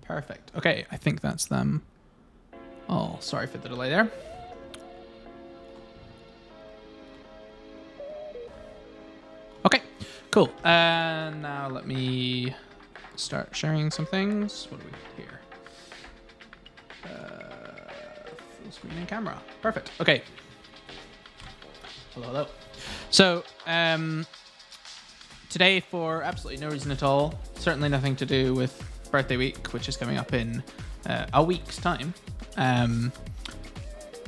Perfect. Okay, I think that's them. Oh, sorry for the delay there. Okay, cool. And now let me start sharing some things. What do we here? Full screen and camera. Perfect. Okay. Hello. So, today, for absolutely no reason at all, certainly nothing to do with birthday week, which is coming up in a week's time.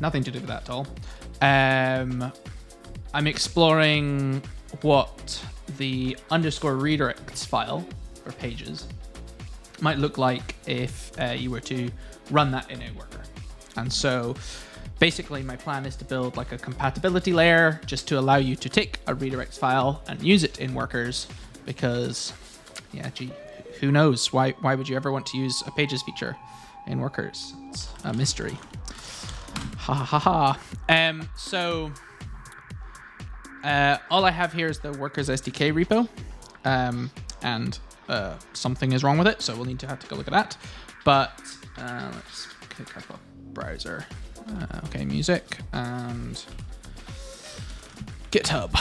Nothing to do with that at all. I'm exploring what the underscore redirects file for pages might look like if you were to run that in a worker. And so basically my plan is to build like a compatibility layer just to allow you to take a redirects file and use it in workers, because gee, who knows? Why would you ever want to use a pages feature in workers? It's a mystery. Ha ha ha. So all I have here is the workers SDK repo, and something is wrong with it, so we'll need to have to go look at that. But let's click up a browser. Okay, music and GitHub.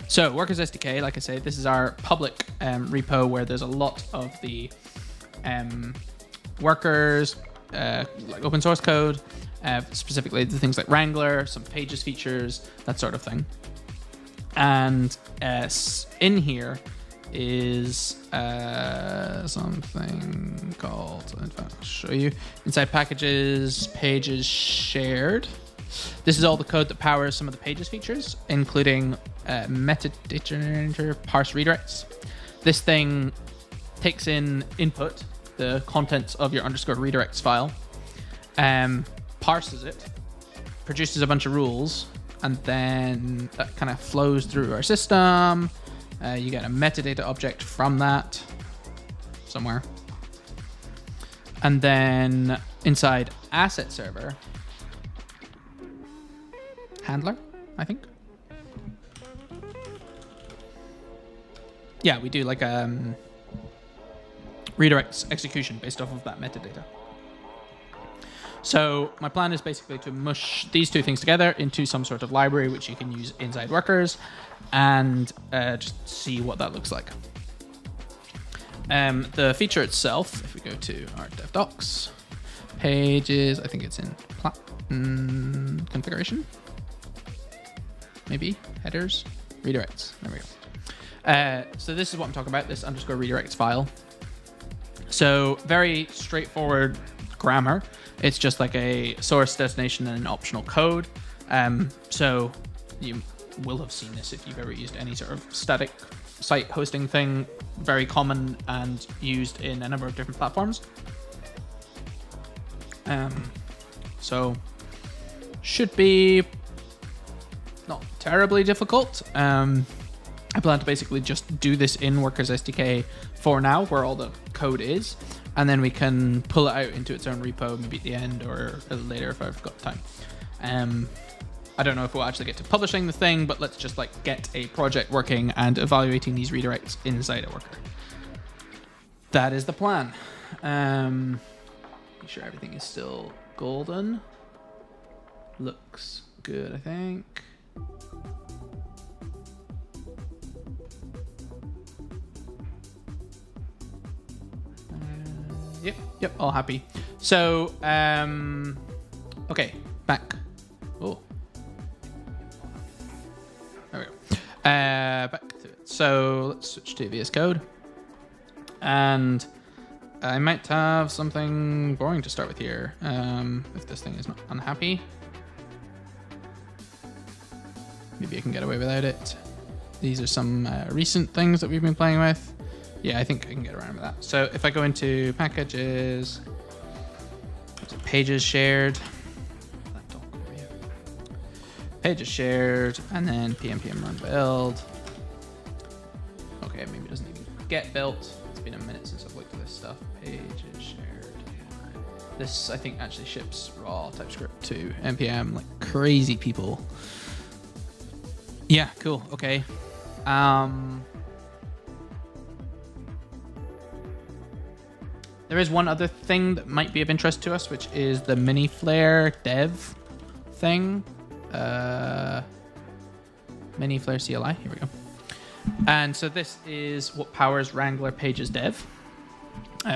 So workers SDK, like I say, this is our public repo where there's a lot of the workers, like open source code, specifically the things like Wrangler, some pages features, that sort of thing. And in here is something called, in fact, I'll show you, inside packages, pages shared. This is all the code that powers some of the pages features, including metadata parse redirects. This thing takes in input, the contents of your underscore redirects file, parses it, produces a bunch of rules, and then that kind of flows through our system. You get a metadata object from that somewhere. And then inside asset server, handler, I think. Yeah, we do like redirects execution based off of that metadata. So my plan is basically to mush these two things together into some sort of library which you can use inside workers, and just see what that looks like. The feature itself, if we go to our dev docs, pages, I think it's in configuration, maybe headers, redirects. There we go. So this is what I'm talking about, this underscore redirects file. So very straightforward grammar. It's just like a source, destination, and an optional code. So you will have seen this if you've ever used any sort of static site hosting thing. Very common and used in a number of different platforms. So should be not terribly difficult. I plan to basically just do this in Workers SDK for now, where all the code is, and then we can pull it out into its own repo, maybe at the end or later if I've got time. I don't know if we'll actually get to publishing the thing, but let's just like get a project working and evaluating these redirects inside a worker. That is the plan. Make sure everything is still golden. Looks good, I think. Yep, all happy. So, okay, back. Oh, there we go. Back to it. So let's switch to VS Code, and I might have something boring to start with here. If this thing is not unhappy, maybe I can get away without it. These are some recent things that we've been playing with. Yeah, I think I can get around with that. So if I go into packages, pages shared, pages shared, and then pm run build. Okay, maybe it doesn't even get built. It's been a minute since I've looked at this stuff. Pages shared. This, I think, actually ships raw TypeScript to npm like crazy people. Yeah, cool. Okay. There is one other thing that might be of interest to us, which is the mini flare dev thing. Mini flare CLI. Here we go. And so this is what powers Wrangler Pages Dev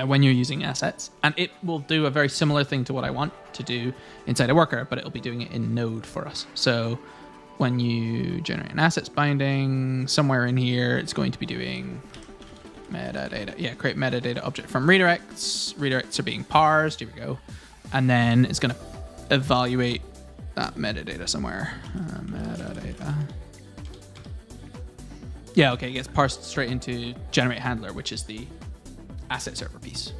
when you're using assets. And it will do a very similar thing to what I want to do inside a worker, but it'll be doing it in Node for us. So when you generate an assets binding, somewhere in here, it's going to be doing metadata. Yeah, create metadata object from redirects. Redirects are being parsed. Here we go. And then it's going to evaluate that metadata somewhere. Metadata. Yeah, okay, it gets parsed straight into generate handler, which is the asset server piece.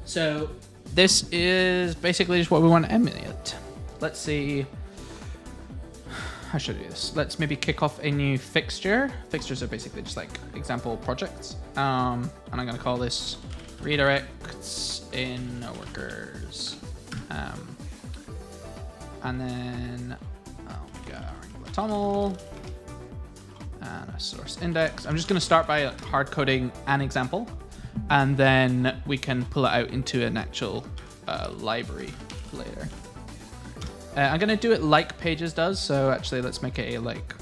So this is basically just what we want to emulate. Let's see. How should I do this? Let's maybe kick off a new fixture. Fixtures are basically just like example projects. And I'm going to call this redirects in workers. And then I'll get a toml and a source index. I'm just going to start by hard coding an example, and then we can pull it out into an actual library later. I'm going to do it like Pages does. So actually, let's make it a like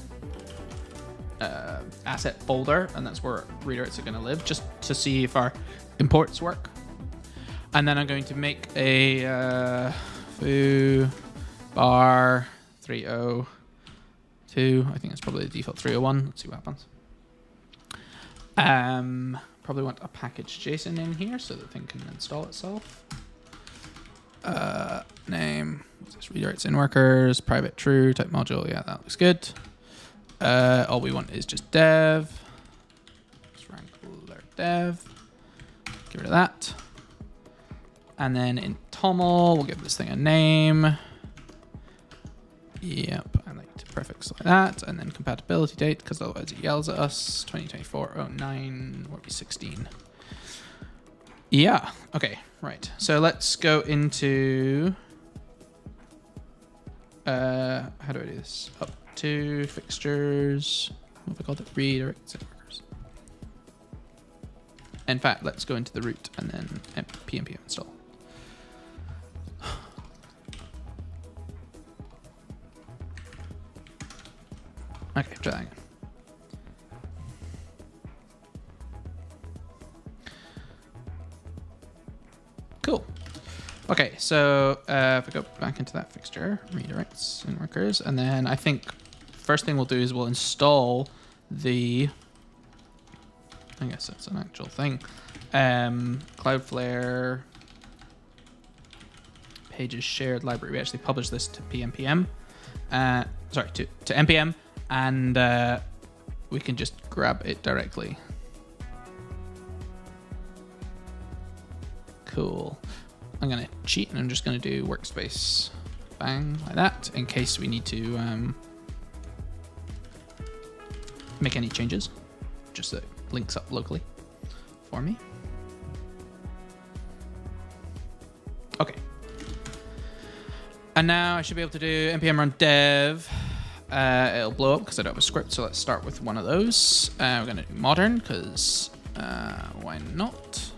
asset folder, and that's where redirects are going to live, just to see if our imports work. And then I'm going to make a foo bar 302. I think that's probably the default 301. Let's see what happens. Probably want a package JSON in here so the thing can install itself. Name, what's this? Redirects in workers, private true, type module. Yeah, that looks good. All we want is just dev. Just Wrangler dev. Get rid of that. And then in toml, we'll give this thing a name. Yep, I like to prefix like that. And then compatibility date, because otherwise it yells at us. 2024-09, or 16. Yeah, okay, right. So let's go into... how do I do this? Up to fixtures. What have I called it? Redirects in workers. In fact, let's go into the root and then pnpm install. Okay, try that again. Cool. Okay, so if I go back into that fixture, redirects in workers, and then I think first thing we'll do is we'll install the, I guess that's an actual thing, Cloudflare Pages shared library. We actually publish this to pnpm, sorry, to npm, and we can just grab it directly. Cool. I'm going to cheat and I'm just going to do workspace bang like that in case we need to make any changes, just so it links up locally for me. Okay. And now I should be able to do npm run dev. It'll blow up because I don't have a script, so let's start with one of those. We're going to do modern because why not?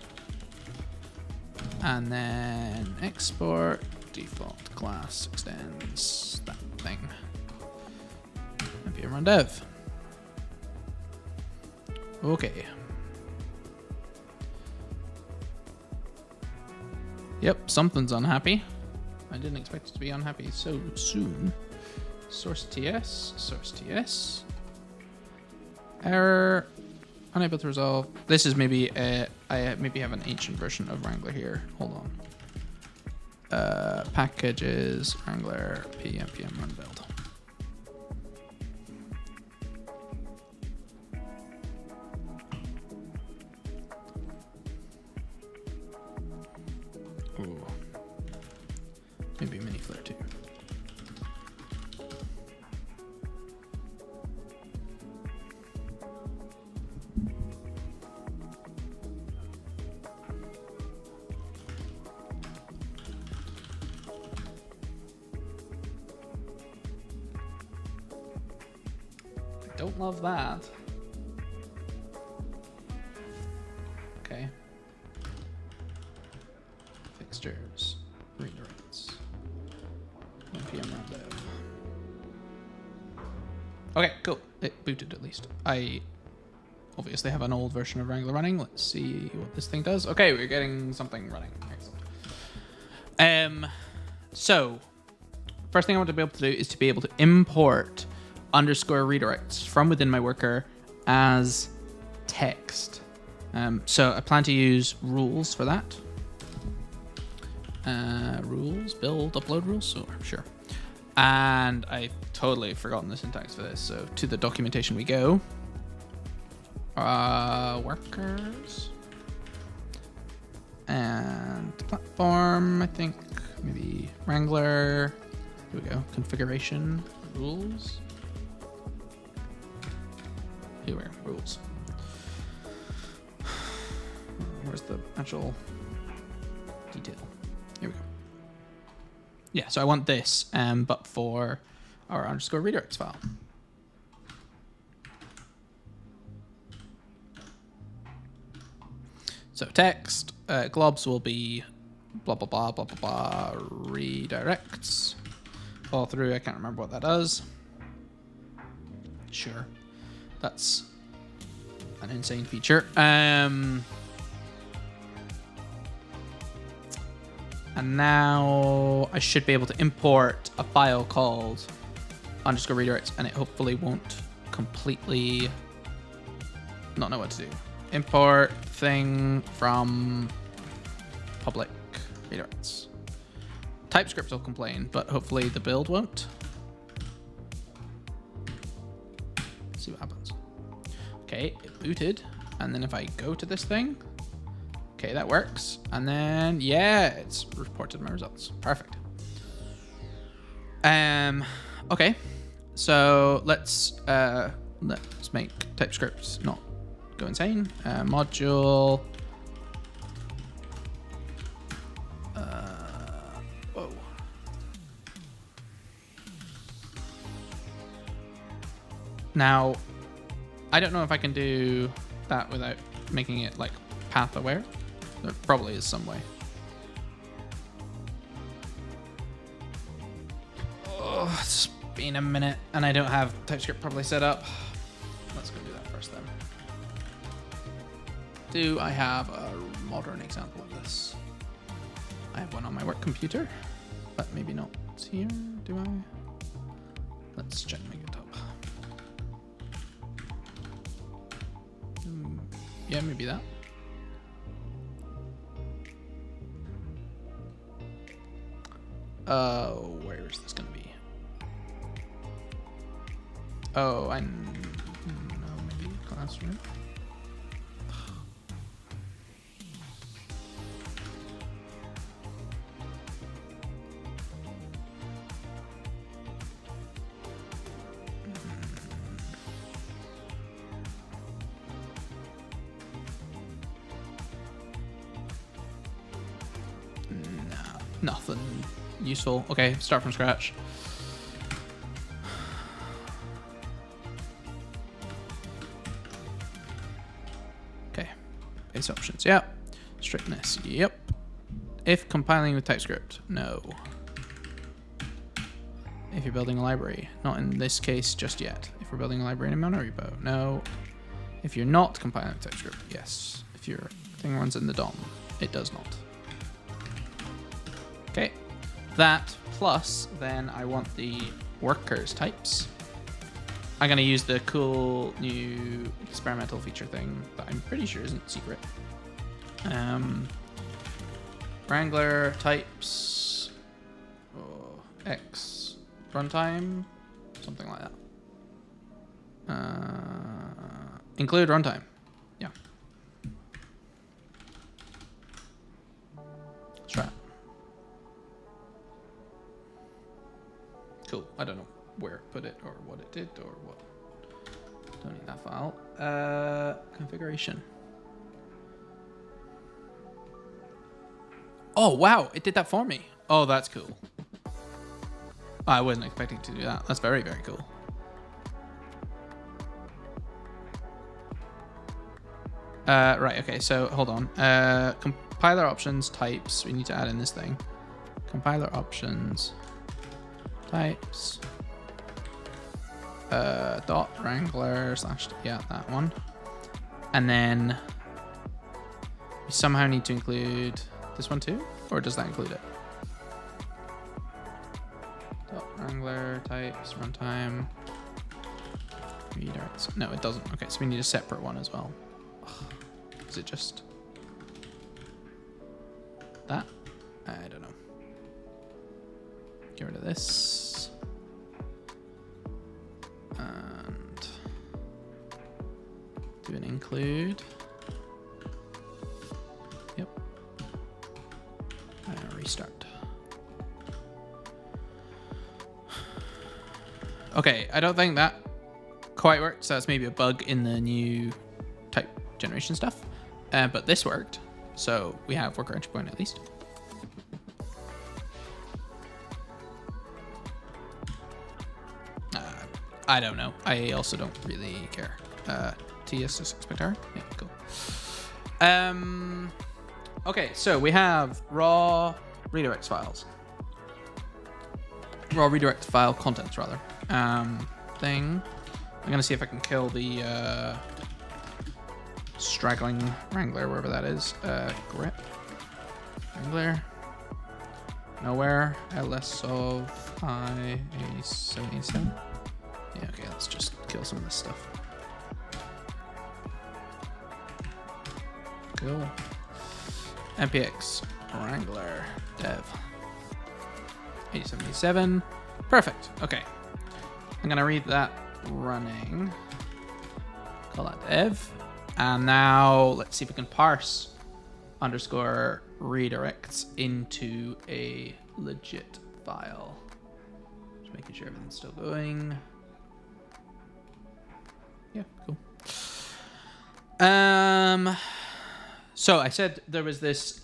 And then export default class extends that thing. npm run dev. Okay. Yep, something's unhappy. I didn't expect it to be unhappy so soon. Source ts. Error. Unable to resolve. This is maybe I maybe have an ancient version of Wrangler here. Hold on. Packages Wrangler pnpm run build. Ooh. Maybe mini flare too. Don't love that. Okay. textures, redirects. npm run dev. Okay, cool. It booted at least. I obviously have an old version of Wrangler running. Let's see what this thing does. Okay, we're getting something running. Excellent. So first thing I want to be able to do is to be able to import underscore redirects from within my worker as text. So I plan to use rules for that. Rules, build, upload rules, so sure. And I've totally forgotten the syntax for this. So to the documentation we go. Workers. And platform, I think maybe Wrangler. Here we go. Configuration, rules. Here we are, rules. Where's the actual detail? Here we go. Yeah, so I want this, but for our underscore redirects file. So text, globs will be blah, blah, blah, blah, blah, blah, redirects. All through, I can't remember what that does. Sure. That's an insane feature. And now I should be able to import a file called underscore redirects, and it hopefully won't completely not know what to do. Import thing from public redirects. TypeScript will complain, but hopefully the build won't. Let's see what happens. Okay, it booted, and then if I go to this thing, okay, that works, and then yeah, it's reported my results. Perfect. Okay, so let's make TypeScript not go insane. Module. Whoa. Now, I don't know if I can do that without making it like path aware. There probably is some way. Oh, it's been a minute and I don't have TypeScript properly set up. Let's go do that first then. Do I have a modern example of this? I have one on my work computer, but maybe not here, do I? Let's check my GitHub. Yeah, maybe that. Where is this gonna be? Oh, I know, maybe classroom. Nothing useful. Okay, start from scratch. Okay, base options, yep. Strictness, yep. If compiling with TypeScript, no. If you're building a library, not in this case just yet. If we're building a library in a monorepo, no. If you're not compiling with TypeScript, yes. If your thing runs in the DOM, it does not. Okay, that plus then I want the workers types. I'm gonna use the cool new experimental feature thing that I'm pretty sure isn't secret. Wrangler types, X runtime, something like that. Include runtime, yeah. Let's try it. Cool. I don't know where it put it or what it did or what. Don't need that file. Configuration. Oh, wow. It did that for me. Oh, that's cool. I wasn't expecting to do that. That's very, very cool. Right. Okay. So hold on. compiler options types. We need to add in this thing. Compiler options types. Dot wrangler slash, yeah, that one. And then we somehow need to include this one too, or does that include it? Dot wrangler types runtime redirects. No, it doesn't. Okay, so we need a separate one as well. Is it just that? I don't know. Get rid of this. And do an include. Yep. And restart. Okay, I don't think that quite worked. So that's maybe a bug in the new type generation stuff. But this worked. So we have worker entry point at least. I don't know. I also don't really care. TS is expector. Yeah, cool. Okay, so we have raw redirects files. Raw redirect file contents rather. Thing. I'm gonna see if I can kill the straggling wrangler, wherever that is. Grip. Wrangler. Nowhere. LS of I-77. Yeah, okay, let's just kill some of this stuff. Cool. MPX Wrangler dev 8077. Perfect. Okay. I'm gonna read that running. Call that dev. And now let's see if we can parse underscore redirects into a legit file. Just making sure everything's still going. Yeah, cool. So I said there was this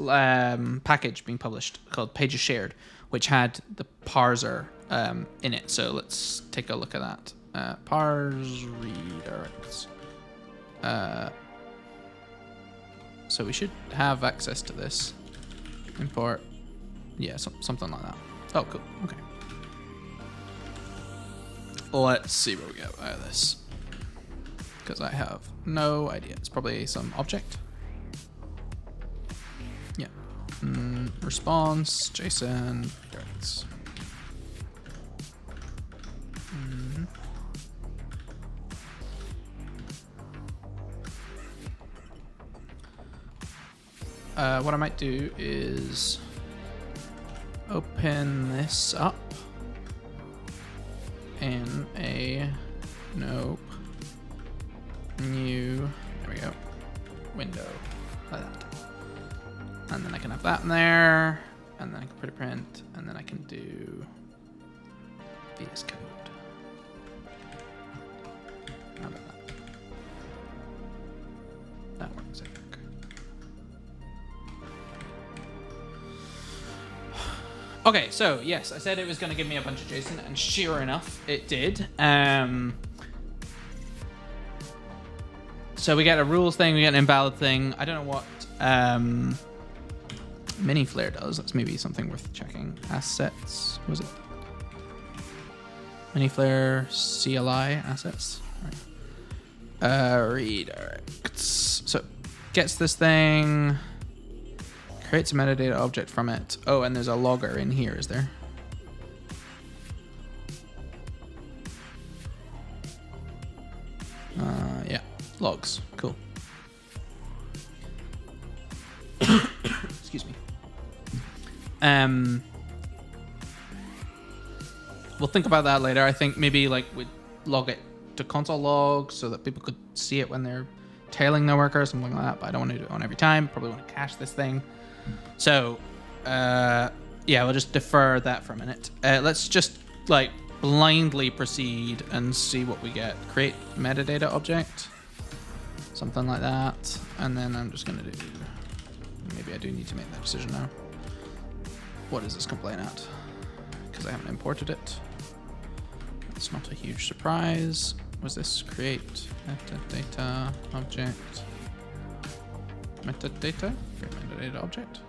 package being published called Pages Shared, which had the parser in it. So let's take a look at that. Parse redirects. So we should have access to this. Import. Yeah, something like that. Oh, cool. Okay. Let's see what we get out of this. Because I have no idea. It's probably some object. Yeah. Response, JSON, redirects. What I might do is open this up in a new, there we go, window like that. And then I can have that in there, and then I can put a print, and then I can do VS Code. How about that? That works, I think. Okay, so yes, I said it was going to give me a bunch of JSON, and sure enough, it did. So we get a rules thing, we get an invalid thing. I don't know what mini-flare does. That's maybe something worth checking. Assets, was it? Mini-flare CLI assets. Right. Redirects. So gets this thing. Creates a metadata object from it. Oh, and there's a logger in here, is there? Yeah, logs. Cool. Excuse me. We'll think about that later. I think maybe like we'd log it to console log so that people could see it when they're tailing their worker or something like that. But I don't want to do it on every time. Probably want to cache this thing. So, yeah, we'll just defer that for a minute. Let's just like blindly proceed and see what we get. Create metadata object, something like that. And then I'm just going to do, maybe I do need to make that decision now. What is this complaint at? Because I haven't imported it. That's not a huge surprise. Was this create metadata object? Metadata, create metadata object.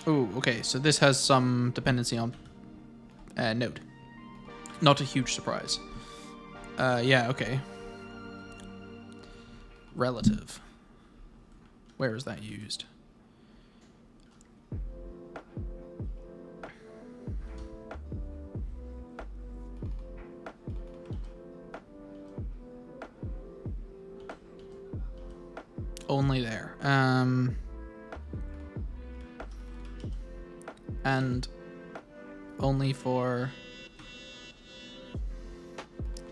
Oh, okay. So this has some dependency on node. Not a huge surprise. Yeah, okay. Relative. Where is that used? Only there. And only for...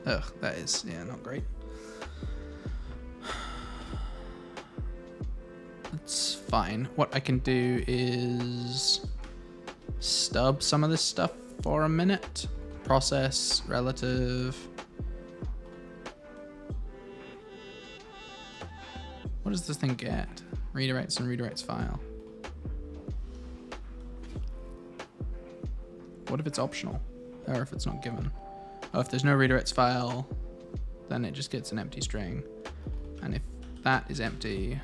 Ugh, that is, yeah, not great. That's fine. What I can do is stub some of this stuff for a minute. Process, relative. What does this thing get? Redirects and redirects file. What if it's optional? Or if it's not given? Oh, if there's no redirects file, then it just gets an empty string. And if that is empty,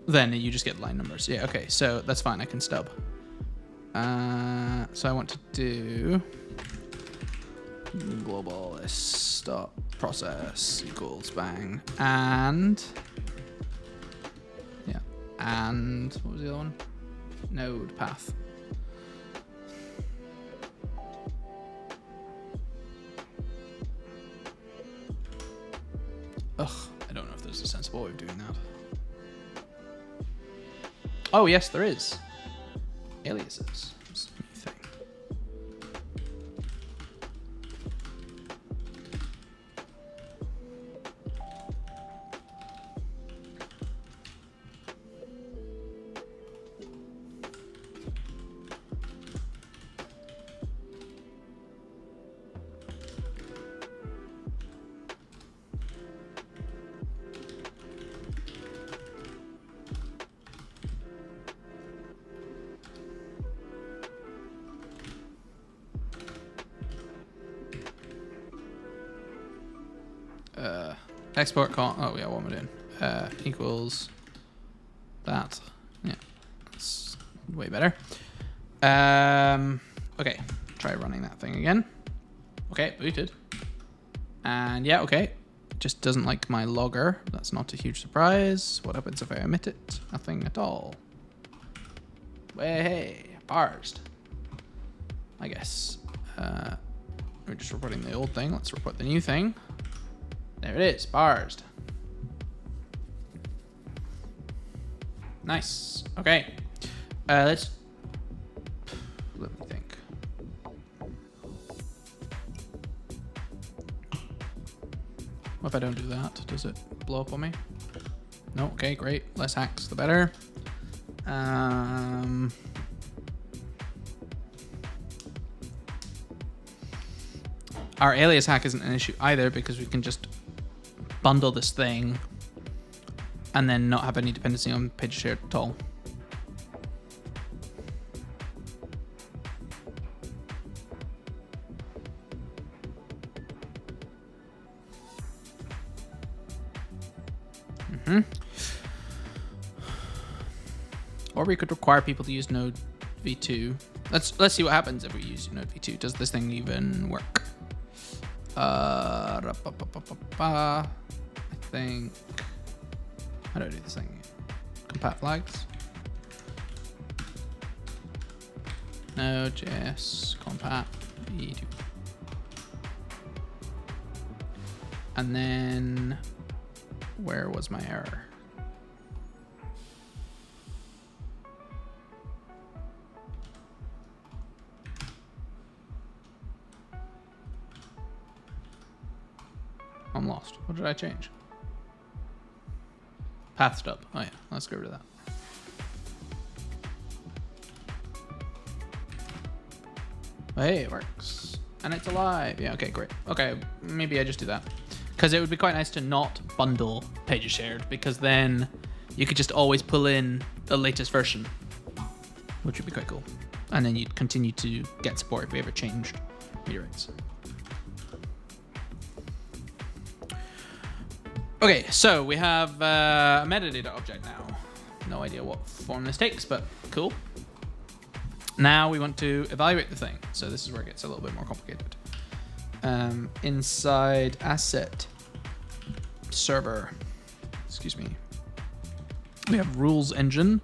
then you just get line numbers. Yeah, okay, so that's fine, I can stub. So I want to do global stop process equals bang, and yeah, and what was the other one? Node path. Ugh, I don't know if there's a sensible way of doing that. Oh yes, there is. Aliases. It's a new thing. Export call. Oh yeah, what am I doing? Equals that. Yeah, that's way better. Okay, try running that thing again. Okay, booted. And yeah, okay. Just doesn't like my logger. That's not a huge surprise. What happens if I omit it? Nothing at all. Hey, parsed. I guess. We're just reporting the old thing. Let's report the new thing. There it is, parsed. Nice. Okay. Let me think. What if I don't do that? Does it blow up on me? No. Okay, great. Less hacks, the better. Our alias hack isn't an issue either because we can just bundle this thing and then not have any dependency on page shared at all. Or we could require people to use Node v2. Let's see what happens if we use Node v2. Does this thing even work? I think. How do I do this thing? Compat flags. Node.js compat v2. And then where was my error? I'm lost. What did I change? Path stub. Oh yeah, let's get rid of that. Hey, it works. And it's alive. Yeah, okay, great. Okay, maybe I just do that. Because it would be quite nice to not bundle pages shared, because then you could just always pull in the latest version, which would be quite cool. And then you'd continue to get support if we ever changed redirects. Okay, so we have a metadata object now. No idea what form this takes, but cool. Now we want to evaluate the thing. So this is where it gets a little bit more complicated. Inside asset server, excuse me, we have rules engine.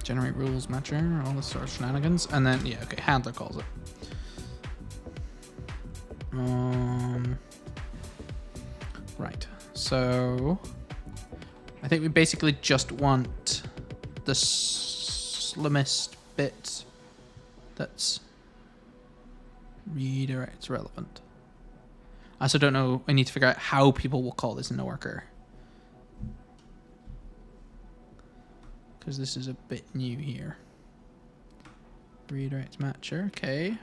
Generate rules matcher, all this sort of shenanigans. And then, yeah, okay, handler calls it. Right, so I think we basically just want the slimmest bit that's redirects relevant. I also don't know, I need to figure out how people will call this in a worker. Because this is a bit new here. Redirect matcher, okay.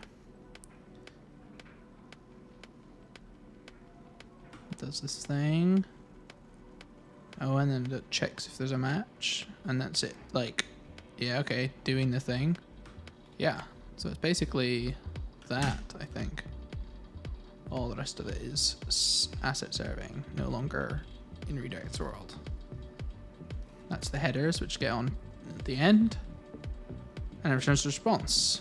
It does this thing. Oh, and then it checks if there's a match. And that's it. Like, yeah, okay, doing the thing. Yeah, so it's basically that, I think. All the rest of it is asset serving, no longer in redirects world. That's the headers, which get on at the end. And it returns the response.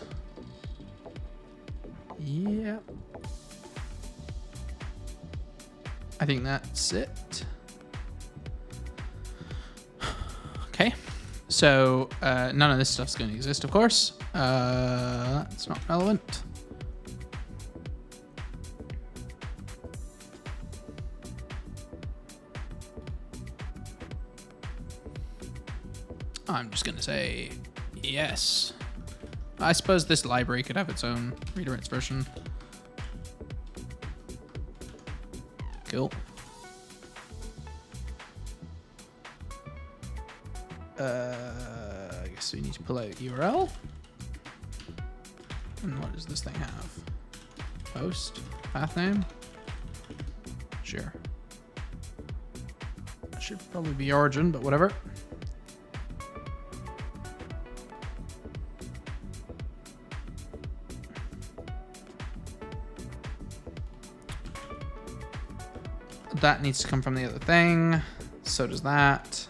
Yep. I think that's it. Okay. So none of this stuff's going to exist, of course. That's not relevant. I'm just going to say yes. I suppose this library could have its own redirects version. Cool. I guess we need to pull out URL. And what does this thing have? Host? Path name? Sure. That should probably be origin, but whatever. That needs to come from the other thing. So does that.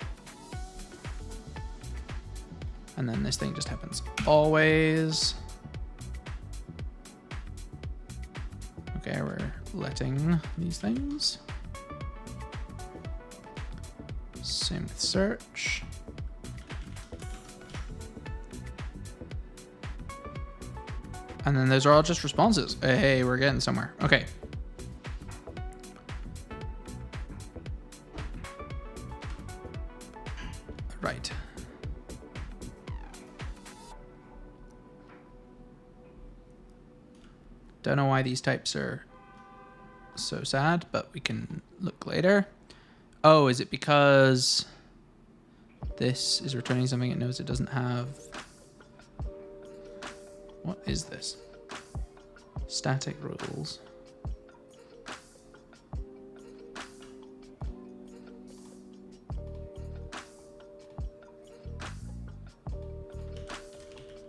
And then this thing just happens always. Okay, we're letting these things. Same with search. And then those are all just responses. Hey, we're getting somewhere. Okay. Right. Don't know why these types are so sad, but we can look later. Oh, is it because this is returning something it knows it doesn't have? What is this? Static rules.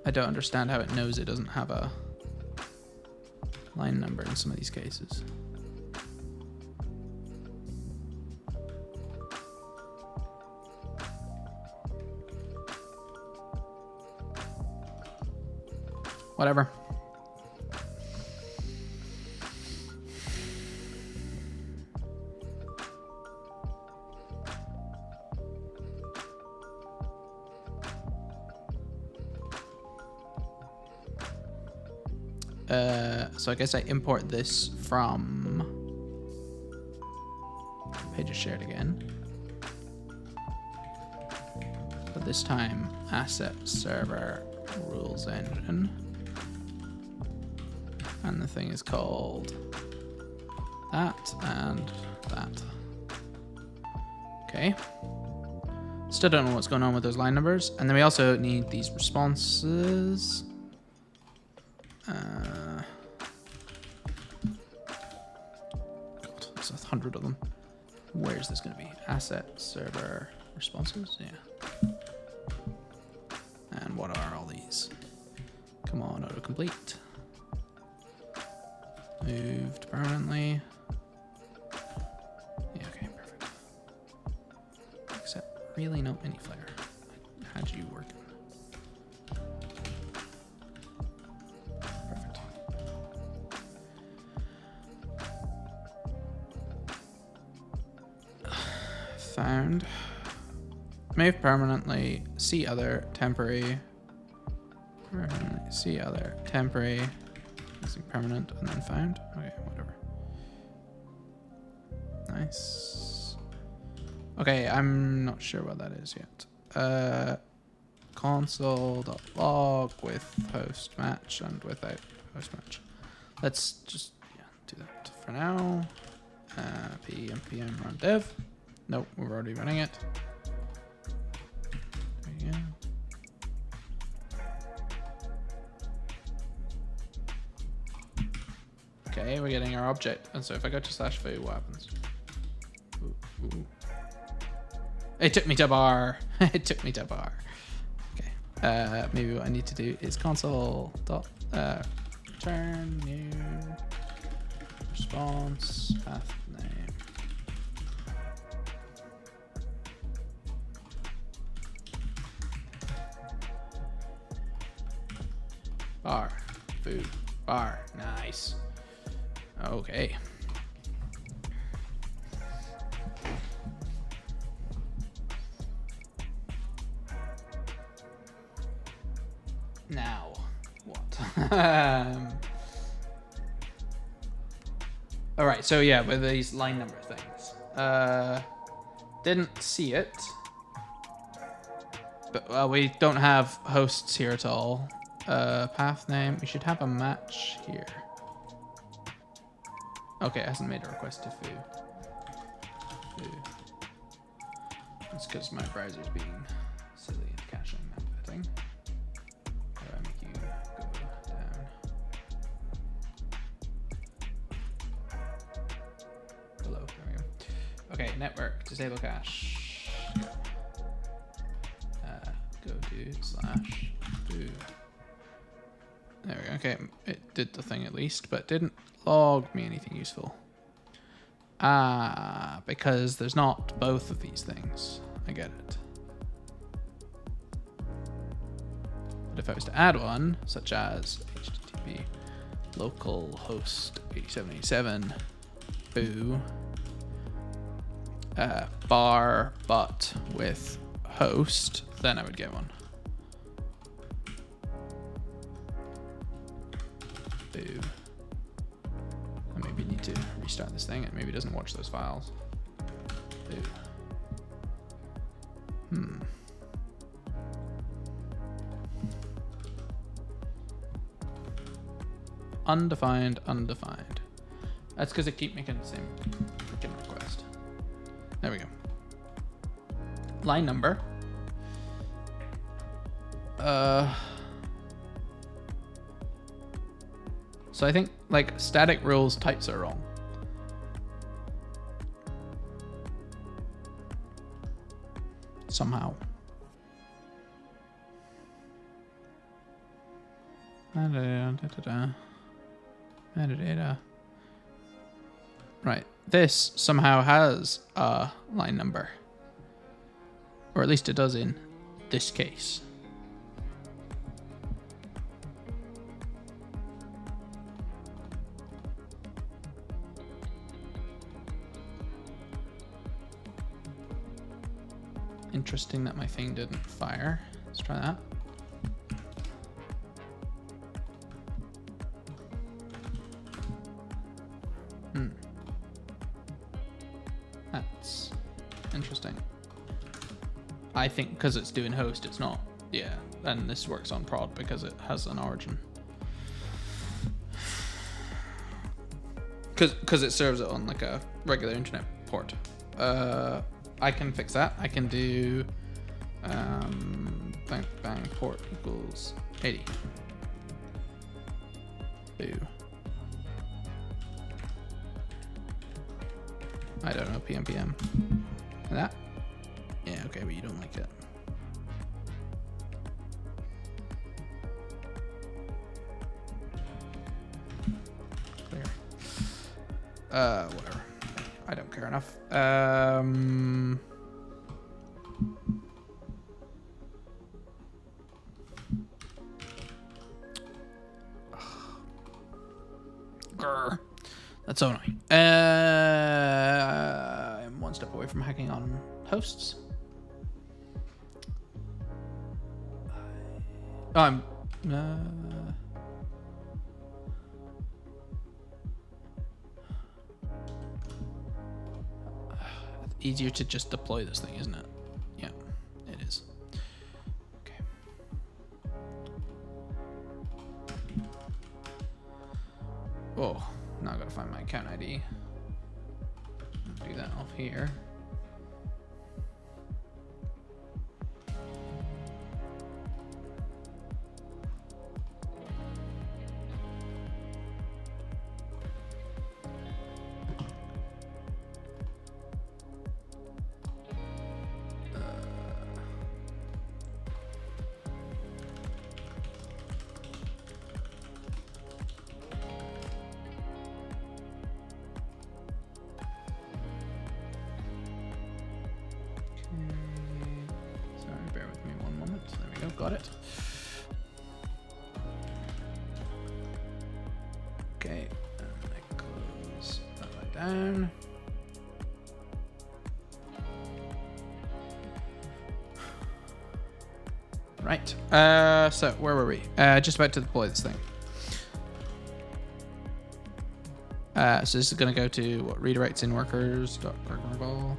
I don't understand how it knows it doesn't have a line number in some of these cases. Whatever. So I guess I import this from pages shared again. But this time asset server rules engine. And the thing is called that and that. Okay. Still don't know what's going on with those line numbers. And then we also need these responses. God, there's 100 of them. Where is this going to be? Asset server responses? Yeah. And what are all these? Come on, autocomplete. Moved permanently. Yeah, okay, perfect. Except really not mini flare. How'd you work? Perfect. Found. Move permanently. See other temporary. Permanently. See other temporary. Missing permanent and then found. Okay, whatever. Nice. Okay, I'm not sure what that is yet. Console.log with host match and without host match. Let's just do that for now. npm run dev. Nope, we're already running it. Yeah. Okay, we're getting our object. And so if I go to /foo, what happens? Ooh, ooh. It took me to bar. It took me to bar. Okay. Maybe what I need to do is console dot return new response path name. Bar. Foo. Bar. Nice. Okay. Now, what? All right, so yeah, with these line number things. Didn't see it. But we don't have hosts here at all. Path name, we should have a match here. Okay, it hasn't made a request to foo. That's because my browser's being silly and caching that thing. How do I make you go down? Below, there we go. Okay, network, disable cache. Go to /foo. There we go. Okay, it did the thing at least, but didn't log me anything useful. Because there's not both of these things. I get it. But if I was to add one, such as HTTP localhost 8787 foo bar but with host, then I would get one. Foo. I maybe need to restart this thing. It maybe doesn't watch those files. Foo. Undefined, undefined. That's because I keep making the same freaking request. There we go. Line number. So I think like static rules types are wrong. Somehow. Metadata. Right. This somehow has a line number. Or at least it does in this case. Interesting that my thing didn't fire. Let's try that. That's interesting. I think because it's doing host, it's not. Yeah, and this works on prod because it has an origin. Because it serves it on like a regular internet port. I can fix that. I can do bang bang port equals 80. Boo. I don't know, PM. That? Yeah, okay, but you don't like it. Clear. Whatever. I don't care enough. Grr. That's so annoying. I'm one step away from hacking on hosts. Oh, I'm... easier to just deploy this thing, isn't it? Yeah, it is. Okay. Oh, now I gotta find my account ID. Do that off here. Got it. Okay, and I close that back down. Right. So where were we? Just about to deploy this thing. So this is going to go to what, redirects in workers.ball.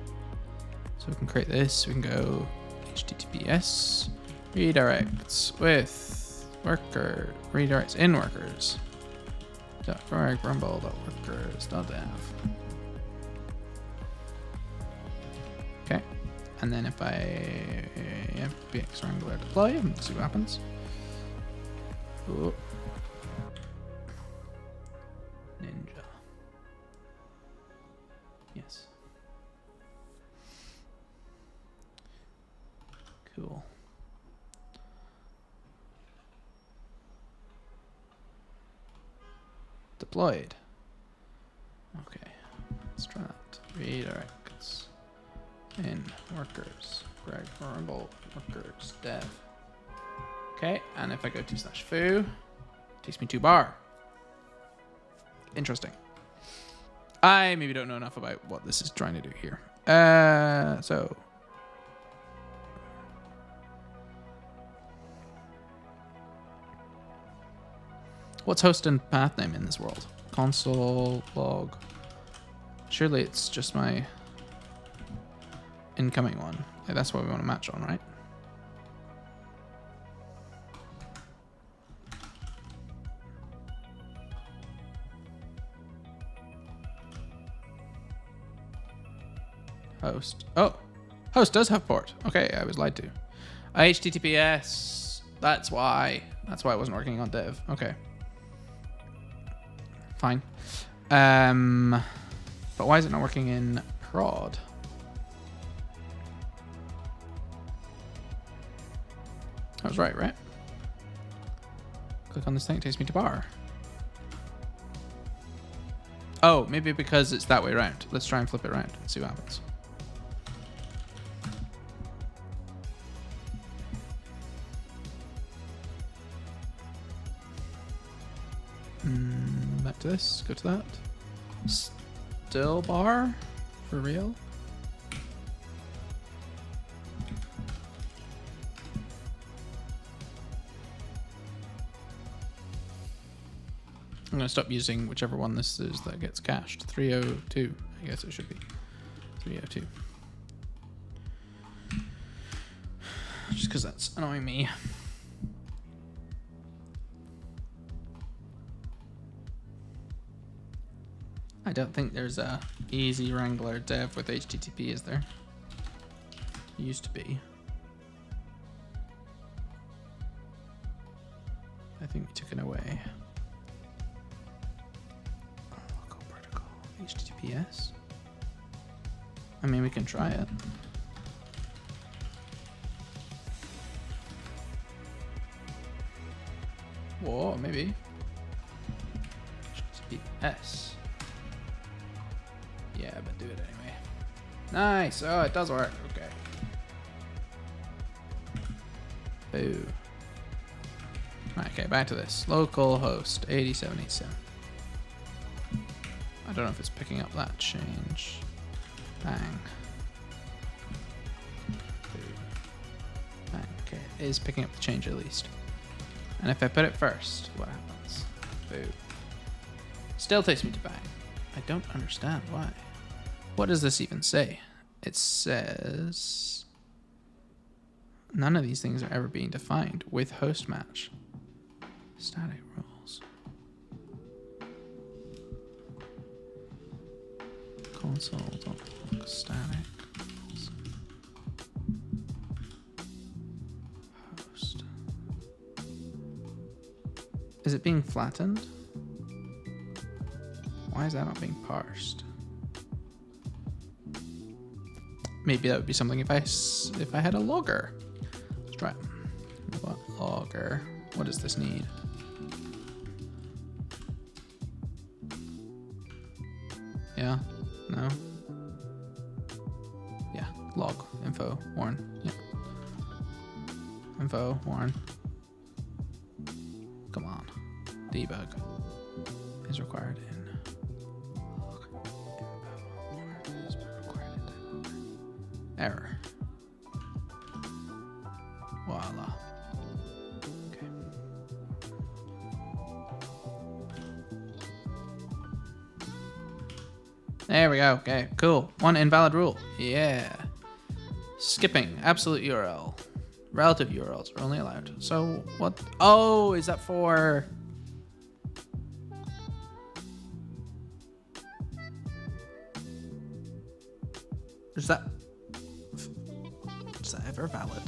So we can create this. We can go HTTPS. Redirects with worker redirects in workers. .workers.dev. Okay, and then if I fbx wrangler deploy and see what happens. Ooh. Ninja. Yes. Cool. Deployed. Okay, let's try that. Redirects in workers. Greg Rumble workers dev. Okay, and if I go to /foo, it takes me to bar. Interesting. I maybe don't know enough about what this is trying to do here. So what's host and path name in this world? Console log. Surely it's just my incoming one. Like, that's what we want to match on, right? Host. Oh, host does have port. Okay, I was lied to. HTTPS. That's why. That's why it wasn't working on dev. Okay. Fine. But why is it not working in prod? I was right? Click on this thing, it takes me to bar. Oh, maybe because it's that way around. Let's try and flip it around and see what happens. Back to this, go to that. Still bar? For real? I'm going to stop using whichever one this is that gets cached. 302, I guess it should be. 302. Just because that's annoying me. I don't think there's a easy Wrangler dev with HTTP, is there? It used to be. I think we took it away. Local protocol, HTTPS. I mean, we can try it. Whoa, maybe. Should be S. Yeah, but do it anyway. Nice. Oh, it does work. Okay. Boo. Okay, back to this. Localhost 8787. I don't know if it's picking up that change. Bang. Boo. Bang. Okay, it is picking up the change at least. And if I put it first, what happens? Boo. Still takes me to bang. I don't understand why. What does this even say? It says none of these things are ever being defined with host match. Static rules. Console.log static rules. Host. Is it being flattened? Why is that not being parsed? Maybe that would be something if I had a logger. Let's try it. What logger? What does this need? Yeah. No. Yeah. Log. Info. Warn. Yeah. Info. Warn. Come on. Debug is required in log. Info. Warn is required in debug. Error. Voila. Okay. There we go. Okay, cool. One invalid rule. Yeah. Skipping. Absolute URL. Relative URLs are only allowed. So what? Oh, is that for... Is that ever valid?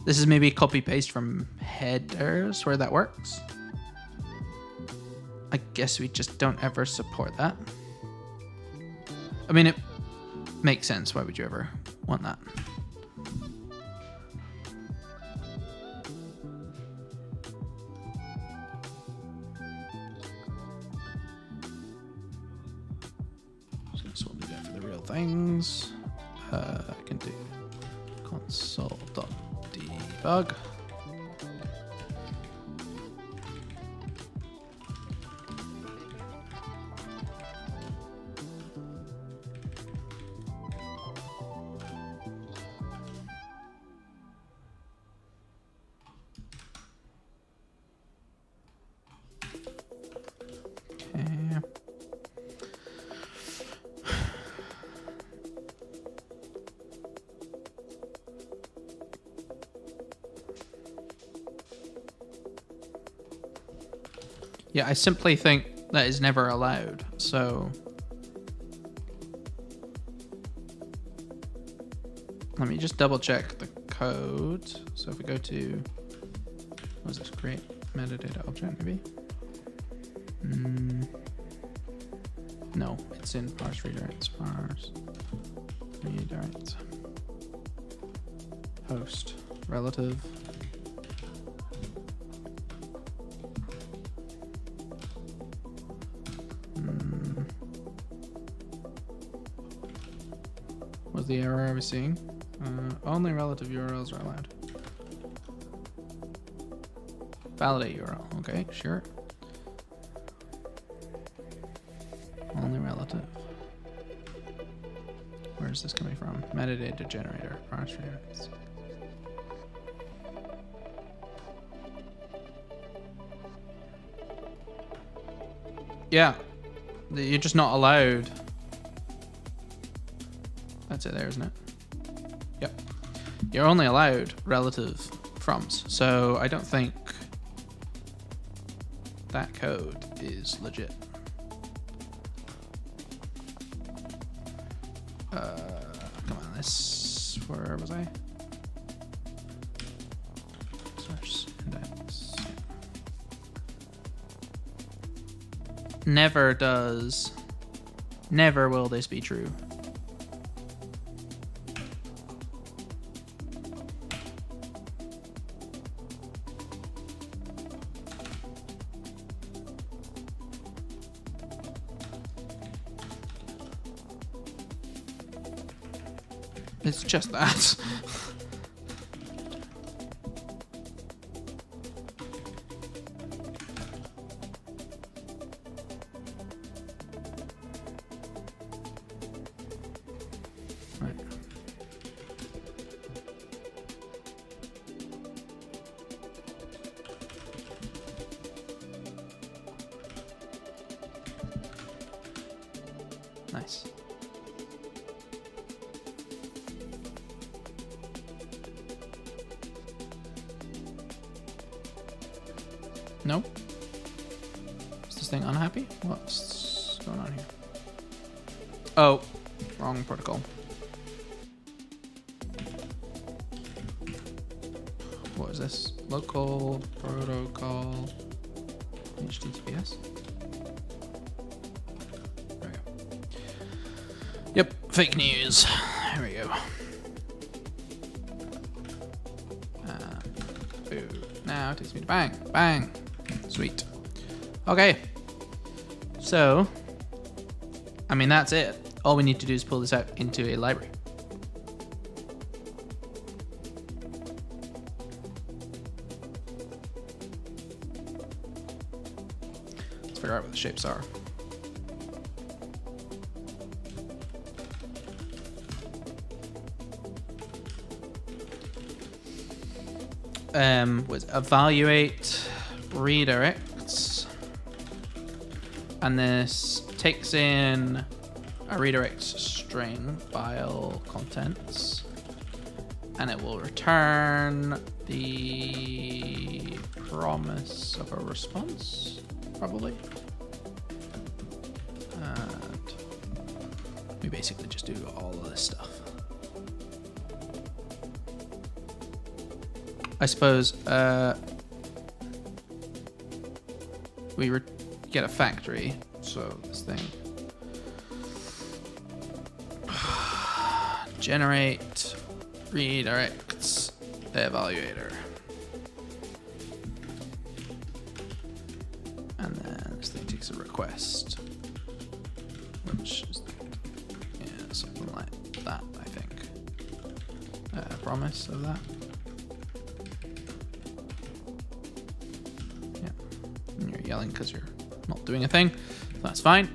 This is maybe copy paste from headers where that works. I guess we just don't ever support that. I mean, it makes sense. Why would you ever want that? So that's what we do for the real things. I can do console.debug. Yeah, I simply think that is never allowed. So let me just double check the code. So if we go to, what is this? Create metadata object, maybe? No, it's in parse redirects. Parse redirect. Host relative. Was the error I was seeing? Only relative URLs are allowed. Validate URL. Okay, sure. Only relative. Where is this coming from? Metadata generator. Parse redirects. Yeah, you're just not allowed. That's it there, isn't it? Yep. You're only allowed relative froms. So I don't think that code is legit. Come on, this, where was I? Source index. Never will this be true. It's just that. Right. Nice. Nope. Is this thing unhappy? What's going on here? Oh, wrong protocol. What is this? Local protocol HTTPS? There we go. Yep, fake news. Here we go. Boo. Now it takes me to bang. Bang. Sweet. Okay. So, I mean, that's it. All we need to do is pull this out into a library. Let's figure out what the shapes are. Was evaluate redirects, and this takes in a redirect string file contents, and it will return the promise of a response, probably. And we basically just do all of this stuff. I suppose we get a factory, so this thing generate redirects evaluator, and then this thing takes a request, which is something like that, I think. Promise of that. Yelling because you're not doing a thing. That's fine.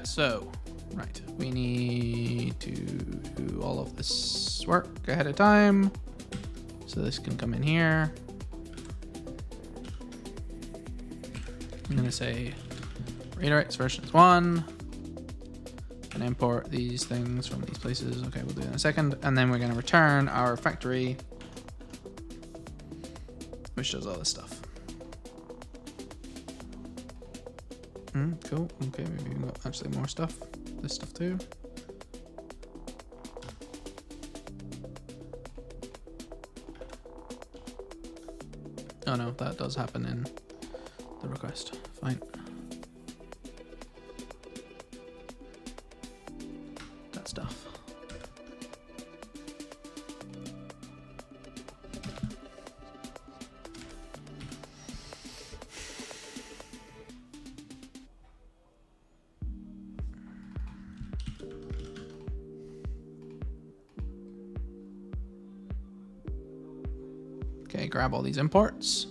So, right, we need to do all of this work ahead of time. So this can come in here. I'm going to say redirects versions 1 and import these things from these places. Okay, we'll do it in a second. And then we're going to return our factory, which does all this stuff. Cool. Okay, maybe we've got actually more stuff. This stuff too. Oh no, that does happen in the request. Fine. That stuff. Okay, grab all these imports.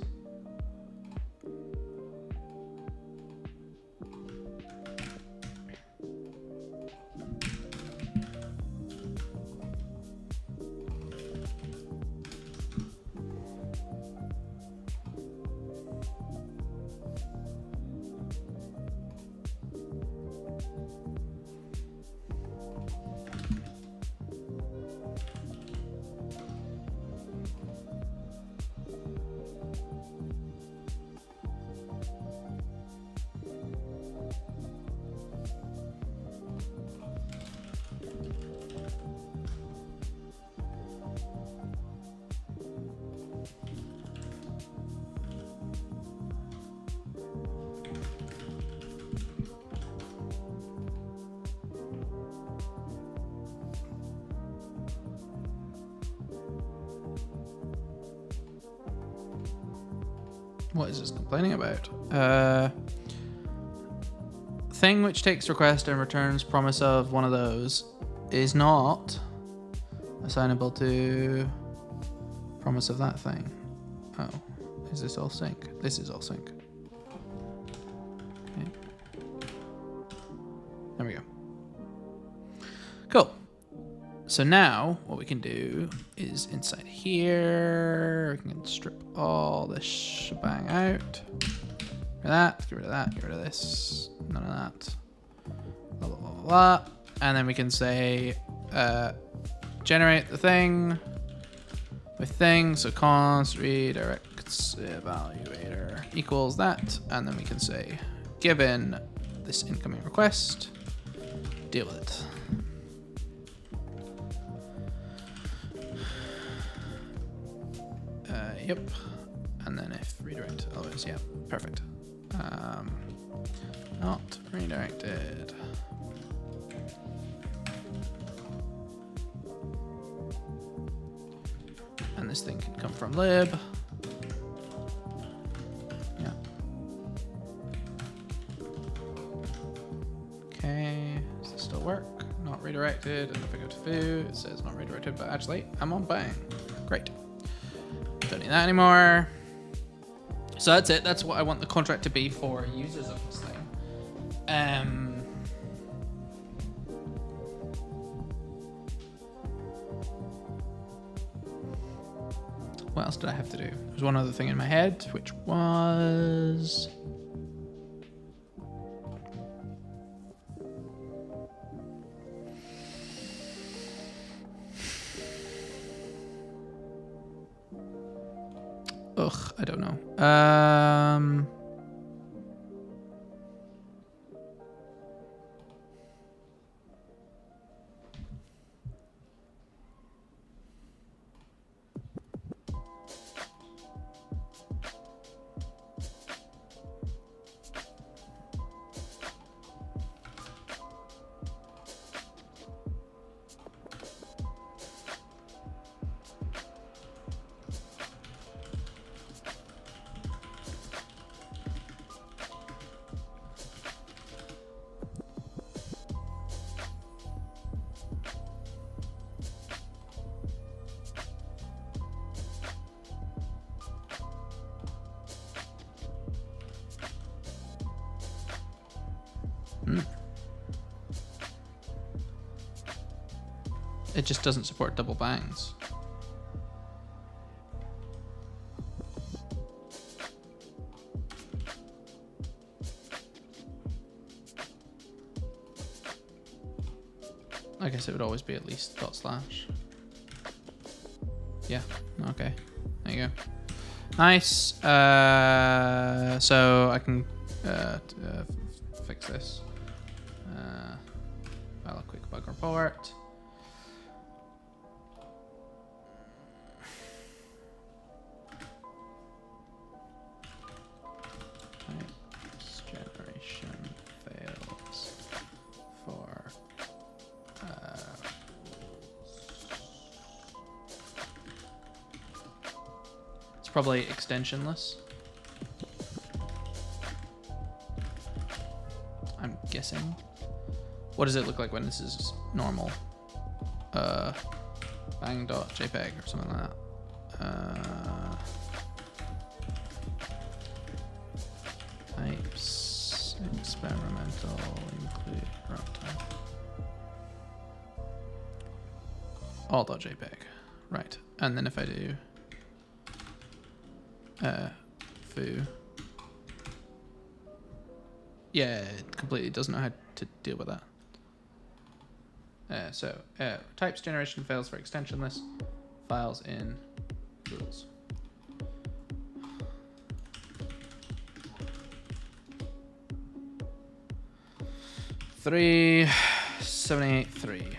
What is this complaining about? Thing which takes request and returns promise of one of those is not Assignable to promise of that thing. Oh, is this all sync? This is all sync. Okay. There we go. Cool. So now what we can do is inside here, we can strip all this shebang out. Get rid of that, get rid of that, get rid of this, none of that. Blah, blah, blah, blah, blah. And then we can say, generate the thing with thing, so const redirects evaluator equals that, and then we can say, given this incoming request, deal with it. Yep, and then if redirect always, yeah, perfect. Not redirected. And this thing can come from lib. Yeah. Okay, does this still work? Not redirected, and if I go to foo, it says not redirected, but actually, I'm on bang. Great. Don't need that anymore. So that's it. That's what I want the contract to be for users of this thing. What else did I have to do? There's one other thing in my head, which was... Ugh, I don't know. It just doesn't support double bangs. I guess it would always be at least dot slash. Yeah, okay. There you go. Nice. So I can fix this. File a quick bug report. Probably extensionless. I'm guessing. What does it look like when this is normal? Bang.jpg or something like that. Types, experimental, include runtime. All.jpg. Right. And then if I do foo. Yeah, it completely doesn't know how to deal with that. Types generation fails for extensionless files in rules. Three 783.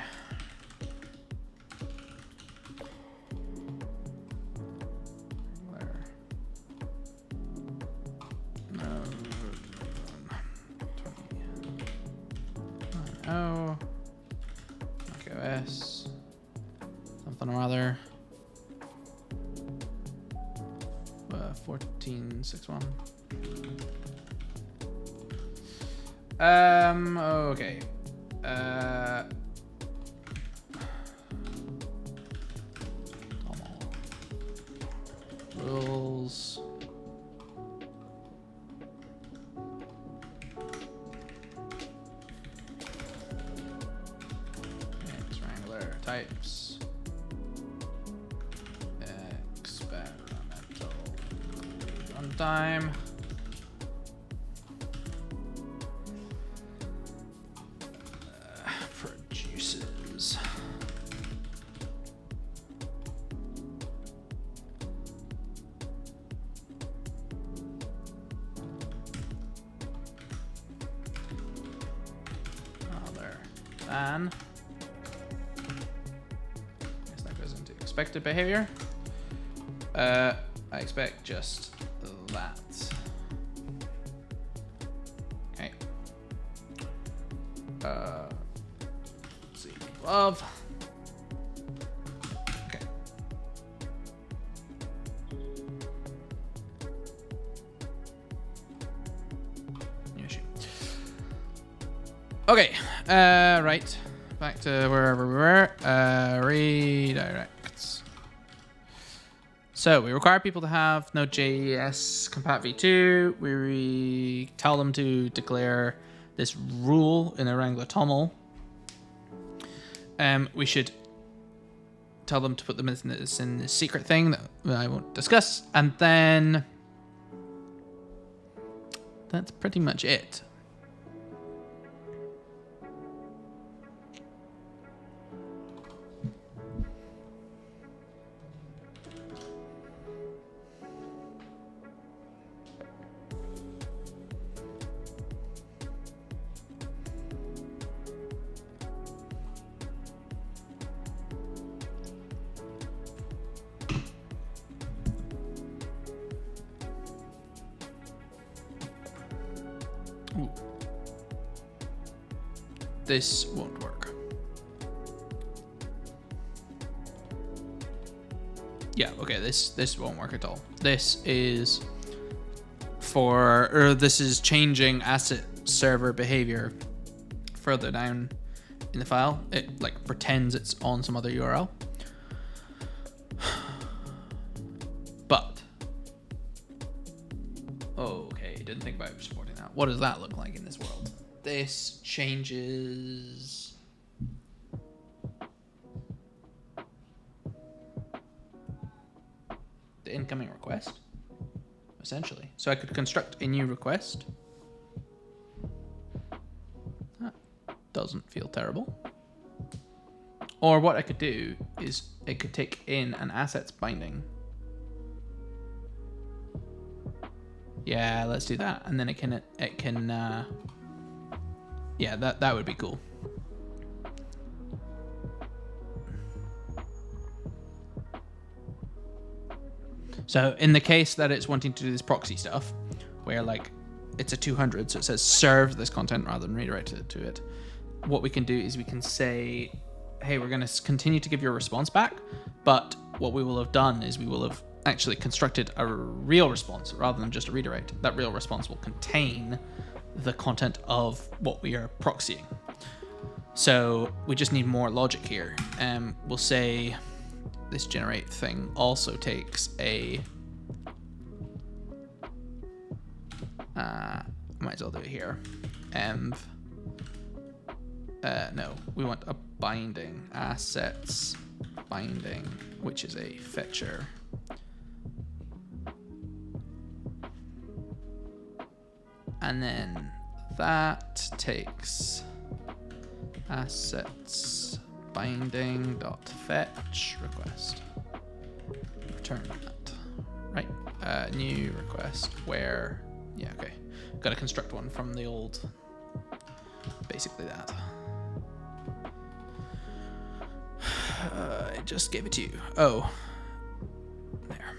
Something or other. 1461. Okay. tools. X Wrangler types. Experimental runtime. Produces. Than. Guess that goes into expected behavior. I expect just that. Okay. Let's see. Love. Okay. New issue. Okay. Right. Back to wherever we were. Redirects. So we require people to have Node.js compat v2. We tell them to declare this rule in a Wrangler toml. We should tell them to put them in this secret thing that I won't discuss. And then that's pretty much it. Ooh. This won't work. Yeah, okay, this won't work at all. This is this is changing asset server behavior further down in the file. It like pretends it's on some other URL. But okay, didn't think about supporting that. What does that look like in this world? This changes the incoming request, essentially. So I could construct a new request. That doesn't feel terrible. Or what I could do is it could take in an assets binding. Yeah, let's do that. And then it can yeah, that would be cool. So in the case that it's wanting to do this proxy stuff, where like it's a 200, so it says serve this content rather than redirect it to it, what we can do is we can say, hey, we're going to continue to give you a response back, but what we will have done is we will have actually constructed a real response rather than just a redirect. That real response will contain the content of what we are proxying. So we just need more logic here. We'll say this generate thing also takes a might as well do it here. No, we want a binding, assets binding, which is a fetcher. And then that takes assets binding dot fetch request. Return that. Right. New request where, yeah, okay. Got to construct one from the old, basically that. I just gave it to you. Oh, there.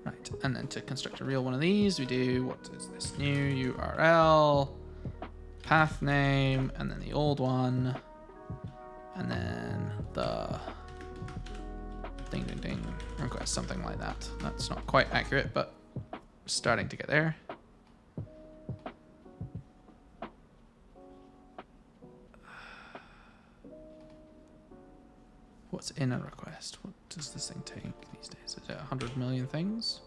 Right, and then to construct a real one of these, we do, what is this, new URL, path name, and then the old one, and then the ding ding ding request, something like that. That's not quite accurate, but starting to get there. what's in a request? What does this thing take these days? Is it 100 million things?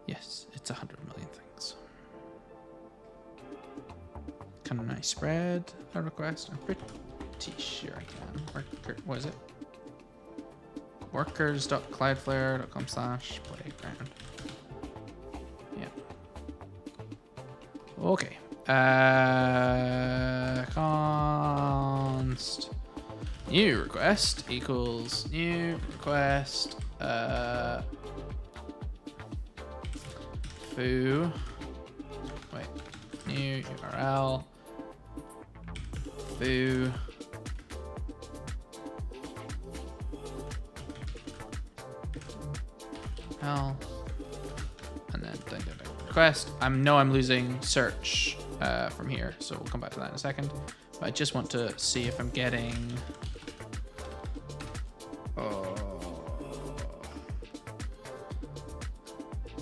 Yes, it's 100 million things. Can I spread a request? I'm pretty sure I can. What is it? Workers.cloudflare.com/playground. Yeah. Okay. Const new request equals new request foo. Wait. New URL foo. And then request. I'm losing search from here, so we'll come back to that in a second. But I just want to see if I'm getting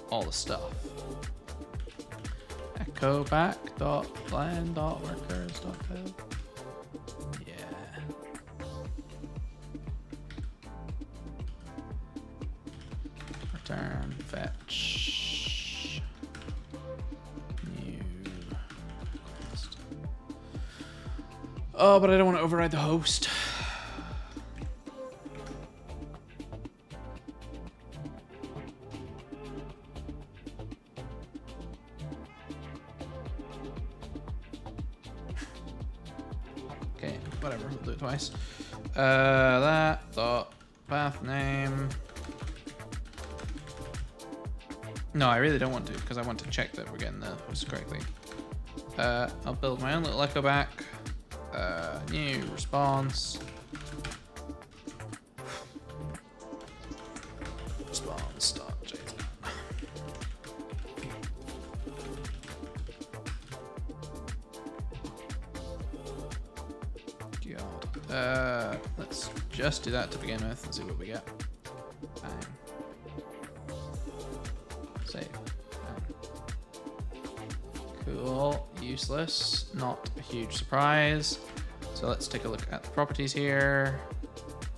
all the stuff. Echo back dot blend dot workers dot code. Yeah. Return fetch new request. Oh, but I don't want to override the host. Okay, whatever, we'll do it twice. That dot path name. No, I really don't want to, because I want to check that we're getting the host correctly. I'll build my own little echo back. New response. Response.json. God. Let's just do that to begin with and see what we get. Bang. Save. Cool. Useless. Not a huge surprise. So let's take a look at the properties here.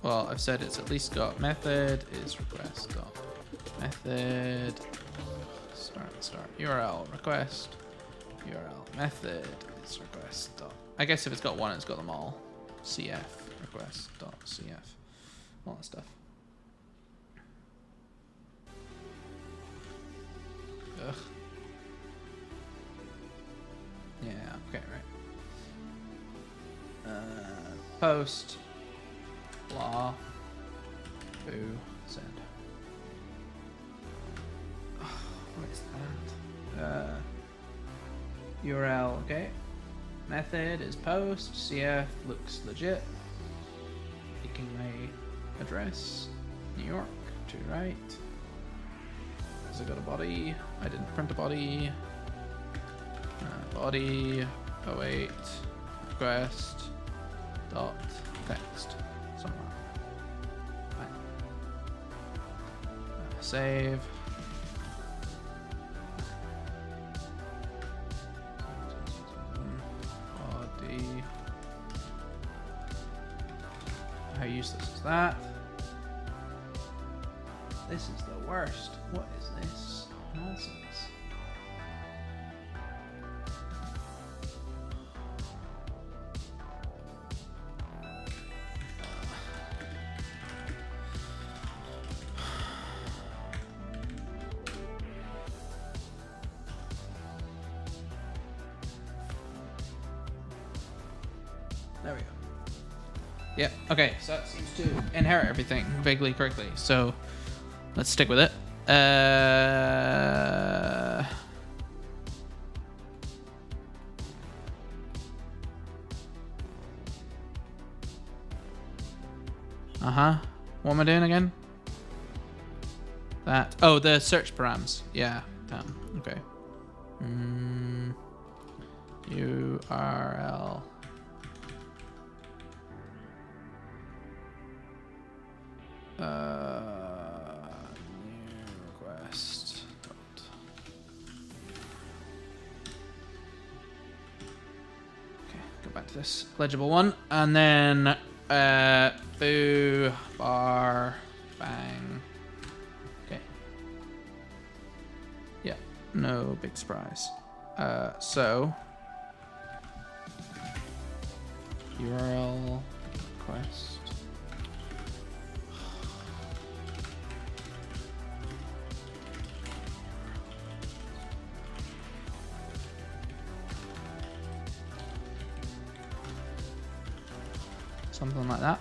Well, I've said it's at least got method is request dot method start URL request URL method is request dot. I guess if it's got one, it's got them all. CF request dot CF. All that stuff. Ugh. Yeah, okay, right. Post blah foo send. Oh, what is that? URL, okay. Method is post. CF looks legit. Taking my address. New York to right. Has it got a body? I didn't print a body. Body 08 request dot text somewhere. Right. Save. Body. How useless is that? This is the worst. What is this nonsense? There we go. Yeah, okay, so that seems to inherit everything vaguely correctly. So let's stick with it. What am I doing again? That. Oh, the search params. Yeah, damn. Okay. URL. New request. Okay, go back to this legible one, and then Foo, bar, bang. Okay. Yeah, no big surprise. So URL request. Something like that.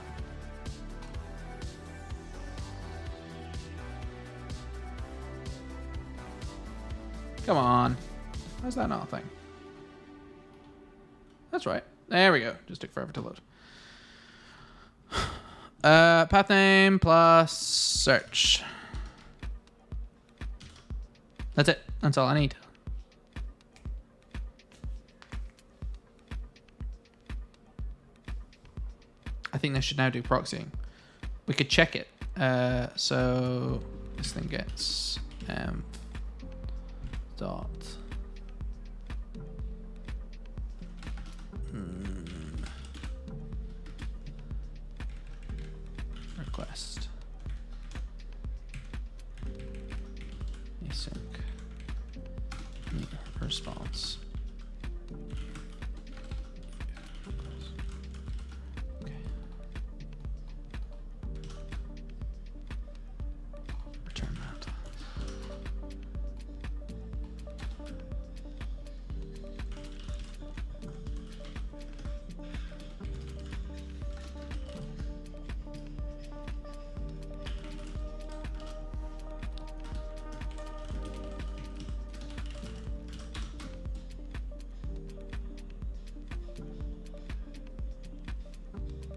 Come on. Why is that not a thing? That's right. There we go. Just took forever to load. Path name plus search. That's it. That's all I need. I think this should now do proxying. We could check it. So this thing gets dot request async response. Okay. Return that.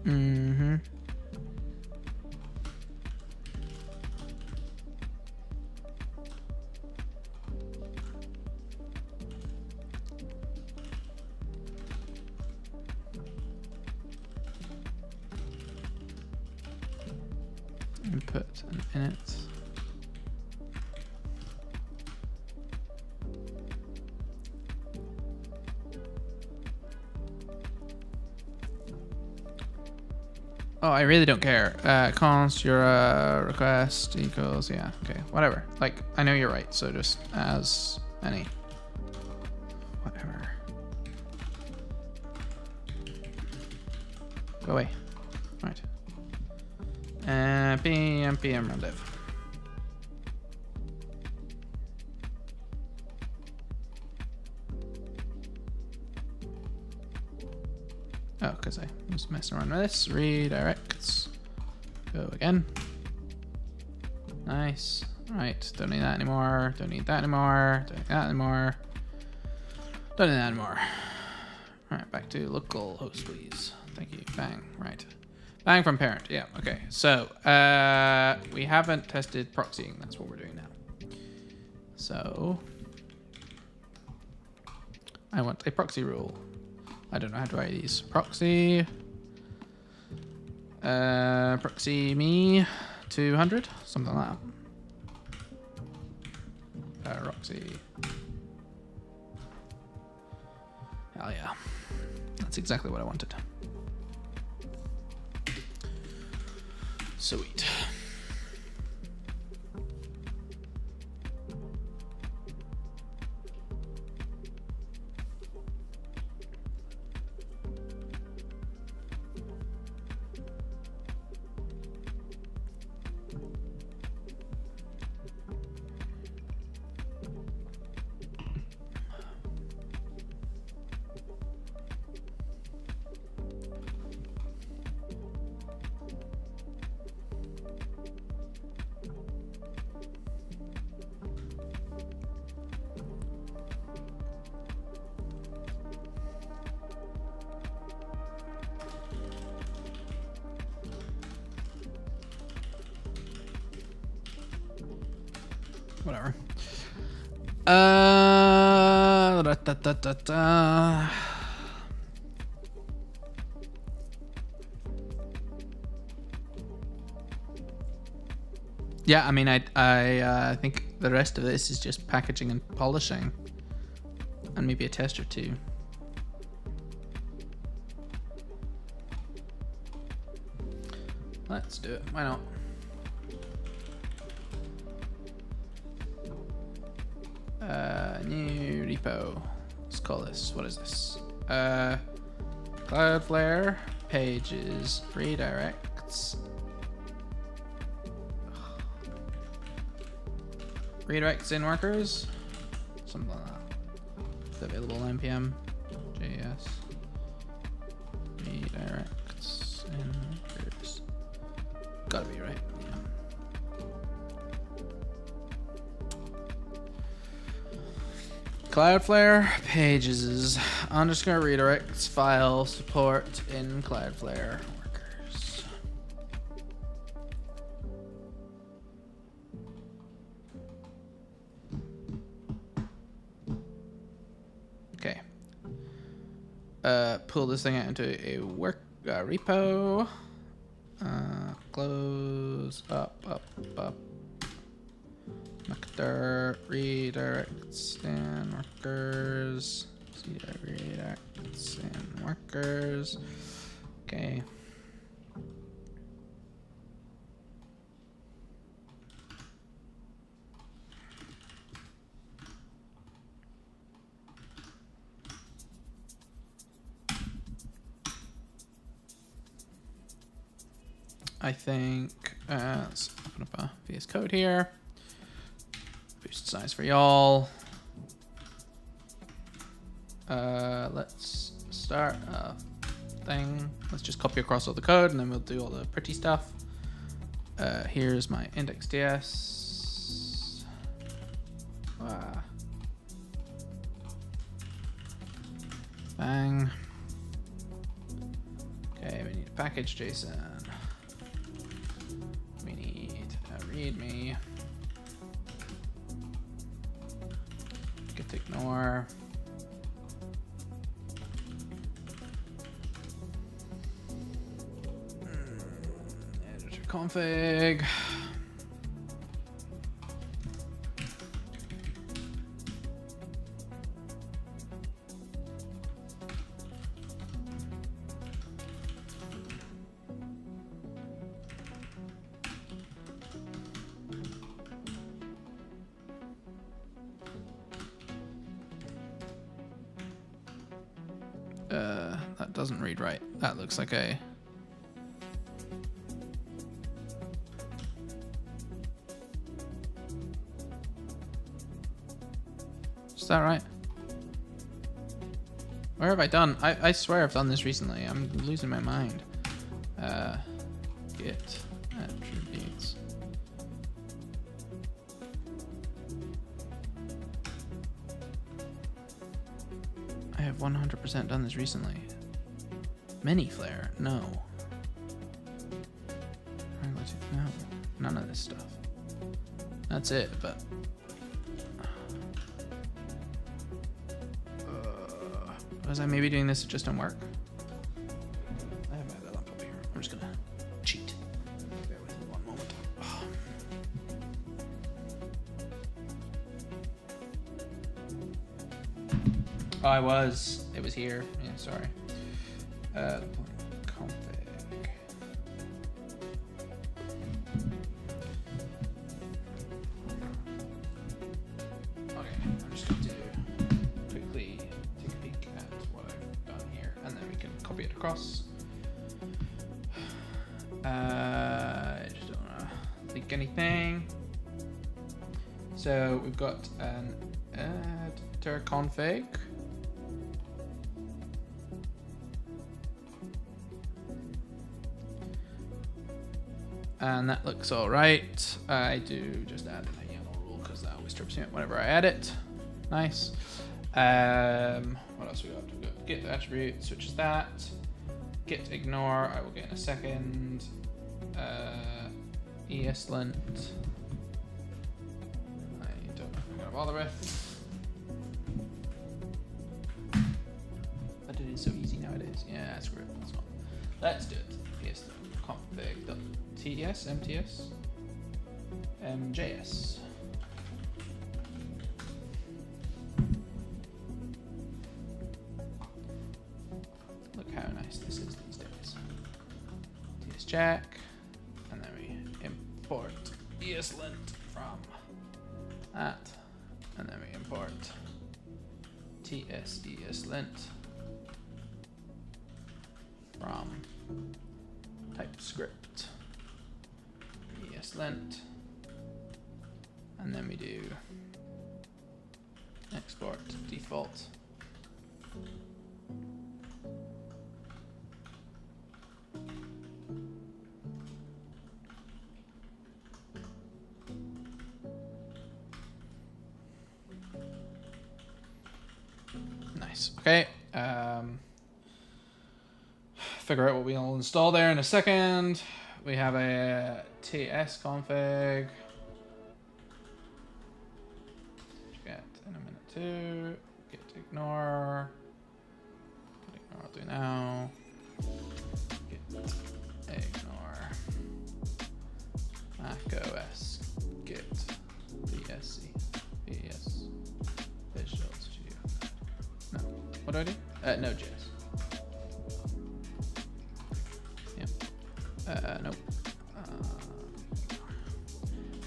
Mm-hmm. Input and init. Oh, I really don't care. Const your request equals, yeah, okay, whatever. Like, I know you're right, so just as any. Whatever. Go away. Right. PM run dev. Oh, because I was messing around with this. Redirects. Go again. Nice. Right. Don't need that anymore. Don't need that anymore. Don't need that anymore. Don't need that anymore. Alright, back to local host, please. Thank you. Bang. Right. Bang from parent. Yeah, okay. So, we haven't tested proxying. That's what we're doing now. So, I want a proxy rule. I don't know how to write these. Proxy. Proxy me 200. Something like that. Proxy. Hell yeah. That's exactly what I wanted. Sweet. Whatever. Yeah, I mean, I think the rest of this is just packaging and polishing, and maybe a test or two. Let's do it. Why not? New repo. Let's call this. What is this? Cloudflare pages redirects. Redirects in workers. Something like that. It's available on npm JS. Redirects in workers. Gotta be right. Cloudflare pages underscore redirects file support in Cloudflare workers. Okay. Pull this thing out into a work repo. Close up. Vector redirects in workers. Redirects in workers. Okay. I think let's open up a VS Code here. Boost size for y'all. Let's start a thing. Let's just copy across all the code and then we'll do all the pretty stuff. Here's my index.ts. Bang. Okay, we need a package JSON. We need a readme. Get ignore. Editor config. That doesn't read right. That looks like a... Is that right? Where have I done? I swear I've done this recently. I'm losing my mind. Git attributes. I have 100% done this recently. Mini flare? No. No. None of this stuff. That's it, but... was I maybe doing this just on work? I have my other laptop here. I'm just gonna cheat. Bear with me one moment. Oh, I was. It was here. Yeah, sorry. Config. Okay, I'm just going to quickly take a peek at what I've done here, and then we can copy it across. I just don't want to leak anything. So we've got an editor config. And that looks all right. I do just add a yellow rule because that always trips me up whenever I add it. Nice. What else we got? We got git attributes, which is that. Git ignore, I will get in a second. ESLint. I don't know if I'm going to bother with. But it is so easy nowadays. Yeah, screw it. Let's not. Let's do it. ESLint config.ts, MTS, MJS. Look how nice this is these days. TS check. ESLint from that, and then we import TS ESLint from TypeScript ESLint, and then we do export default. Nice. Okay. Figure out what we'll install there in a second. We have a TS config. Get in a minute too. Get to ignore. Get ignore I'll do now. Get ignore. Mac OS. Get VSC. VS. Visual Studio. No. What do I do? Node.js. Nope.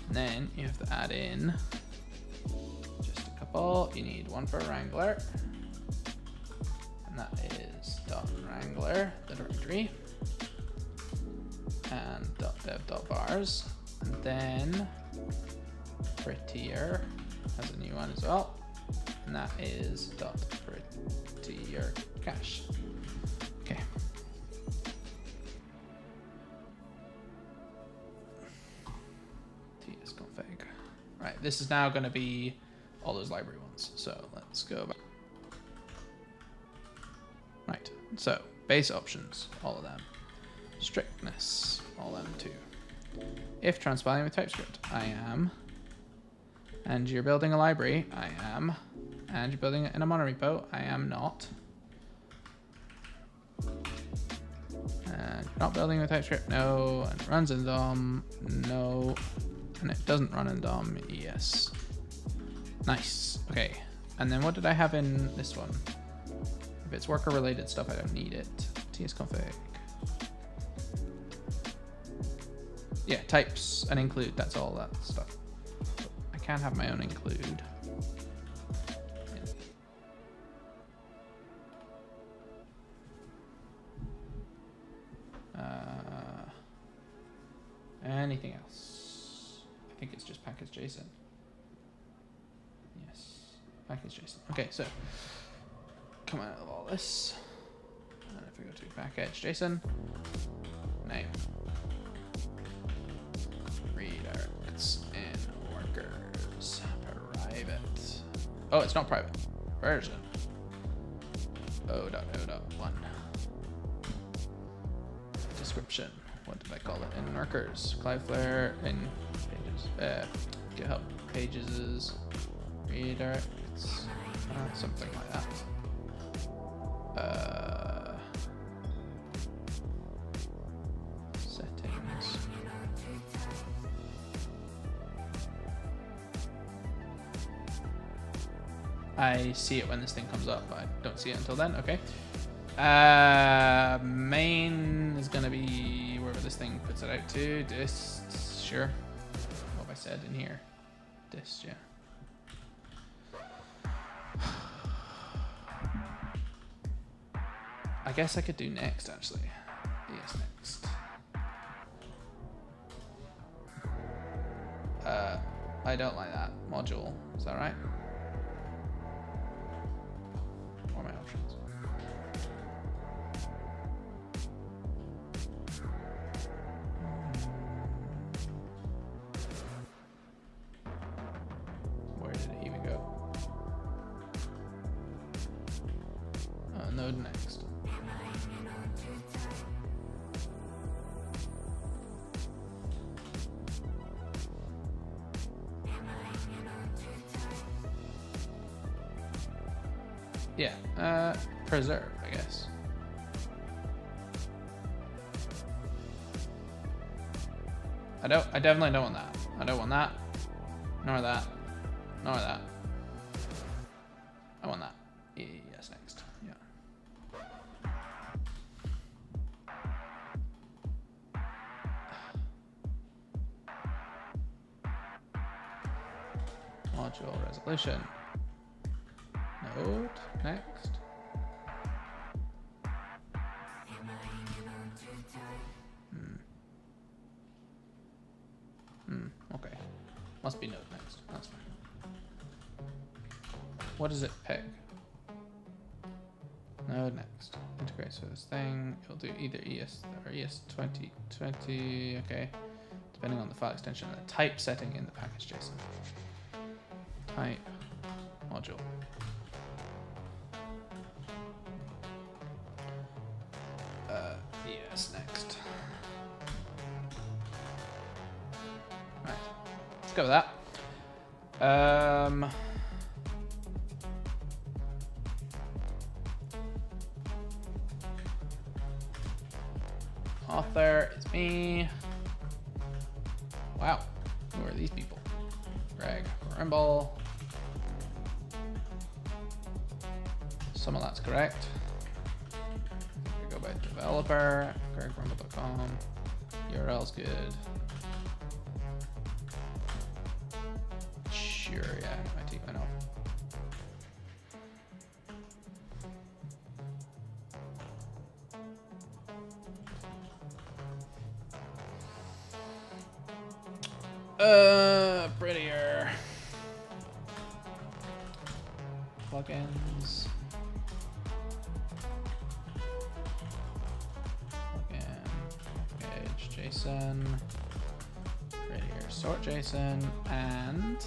And then you have to add in just a couple. You need one for Wrangler, and that is .wrangler, the directory, and .dev.vars, and then prettier has a new one as well, and that is .prettier cache. Okay. Config. Right, this is now going to be all those library ones. So let's go back. Right, so base options, all of them. Strictness, all of them too. If transpiling with TypeScript, I am. And you're building a library, I am. And you're building it in a monorepo, I am not. And you're not building with TypeScript, no. And it runs in DOM, no. And it doesn't run in DOM, yes. Nice, okay. And then what did I have in this one? If it's worker related stuff, I don't need it. tsconfig. Yeah, types and include, that's all that stuff. I can have my own include. Anything else? I think it's just package JSON. Yes, package JSON. Okay, so come out of all this. And if we go to package JSON, name, redirects in workers, private. Oh, it's not private. Version. O.O.1. Description. What did I call it? In workers, Cloudflare, in pages, GitHub pages, redirects, something like that. Settings. I see it when this thing comes up, but I don't see it until then. Okay. Main is gonna be wherever this thing puts it out to. Dist, sure. What have I said in here? Dist, yeah. I guess I could do next actually. Yes, next. I don't like that module. Is that right? What are my options? Where did it even go? Node next. Yeah, preserve, I guess. I definitely don't want that. I don't want that, nor that, nor that. I want that. Yes, next. Yeah. module resolution. Node, next. Okay. Must be node next. That's fine. What does it pick? Node next. Integrates with this thing. It'll do either ES or ES2020. Okay. Depending on the file extension and the type setting in the package JSON. Type module. ES next. Right. Let's go with that. Author is me. Wow, who are these people? Greg Rimble. Some of that's correct. I go by developer, gregrimble.com. URL's good. Sure, yeah, I know. Prettier. Plugins. Plugin. Page JSON. Prettier sort JSON and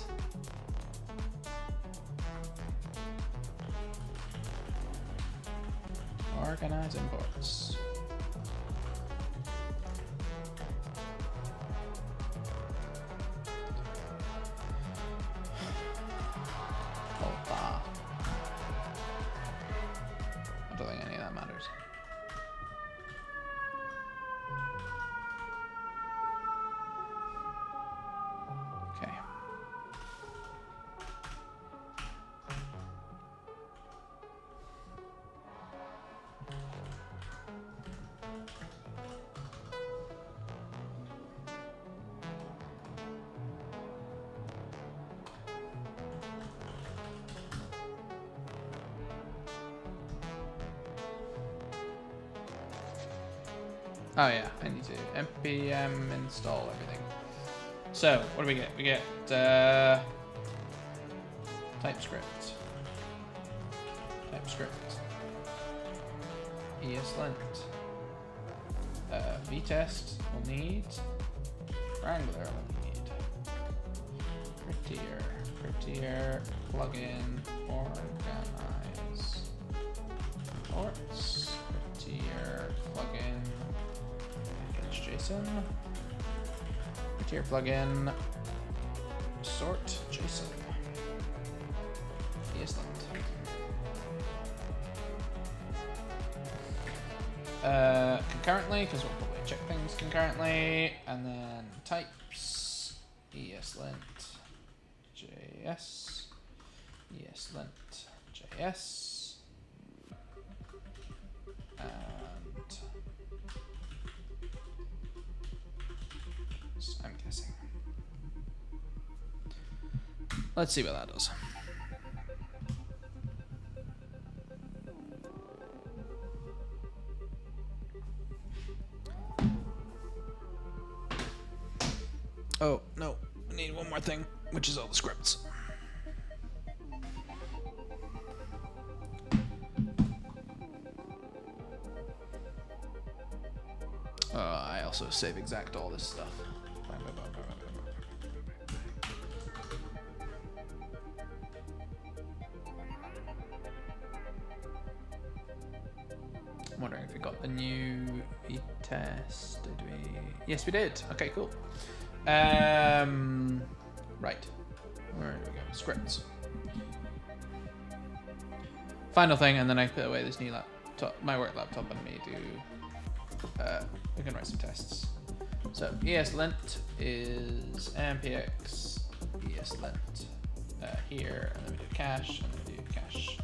organize imports. I don't think any of that matters. Okay. Oh yeah, I need to npm install everything. So what do we get? We get TypeScript, ESLint, vtest we'll need, Wrangler we'll need, prettier plugin, organize imports, prettier plugin. JSON, prettier plugin, sort JSON, ESLint. Concurrently, because we'll probably check things concurrently, and then types, ESLint, JS, ESLint, JS, and I'm guessing. Let's see what that does. Oh, no. I need one more thing, which is all the scripts. I also save exact all this stuff. I'm wondering if we got the new test. Did we? Yes, we did. Okay, cool. Right. Where do we go? Scripts. Final thing, and then I put away this new laptop, my work laptop, and me do. We can write some tests. So ESLint is npx ESLint here, and then we do cache, and then we do cache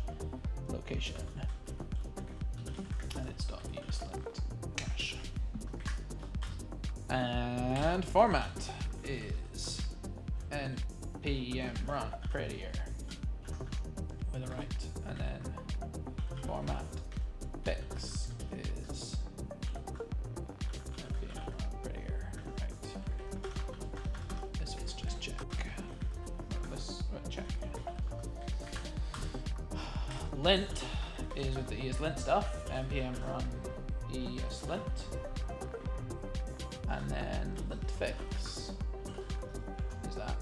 location, and it's .ESLint cache. And format is npm run prettier with a right, and then format fix is npm run prettier, right. This one's just check. This check. Lint is with the ESLint stuff. npm run ESLint, and then lint fix is that.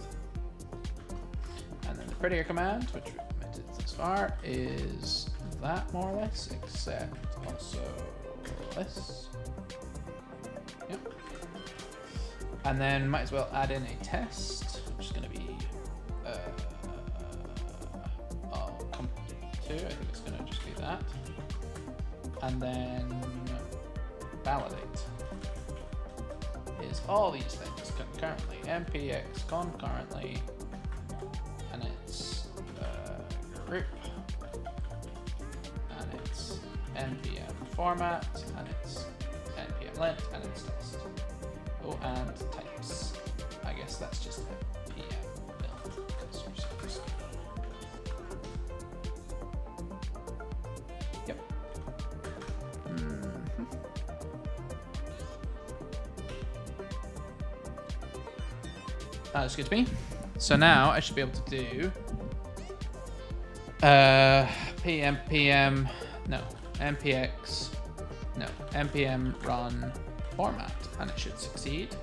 And then the prettier command, which we've implemented thus far, is that more or less, except also this. Yep. And then might as well add in a test, which is going to be compat2. I think it's going to just be that. And then validate is all these things concurrently. npx concurrently, and it's group, and it's npm format, and it's npm lint, and it's test. Oh, and types. I guess that's just a pm build. Yep. That's good to me. So now I should be able to do npm run format, and it should succeed.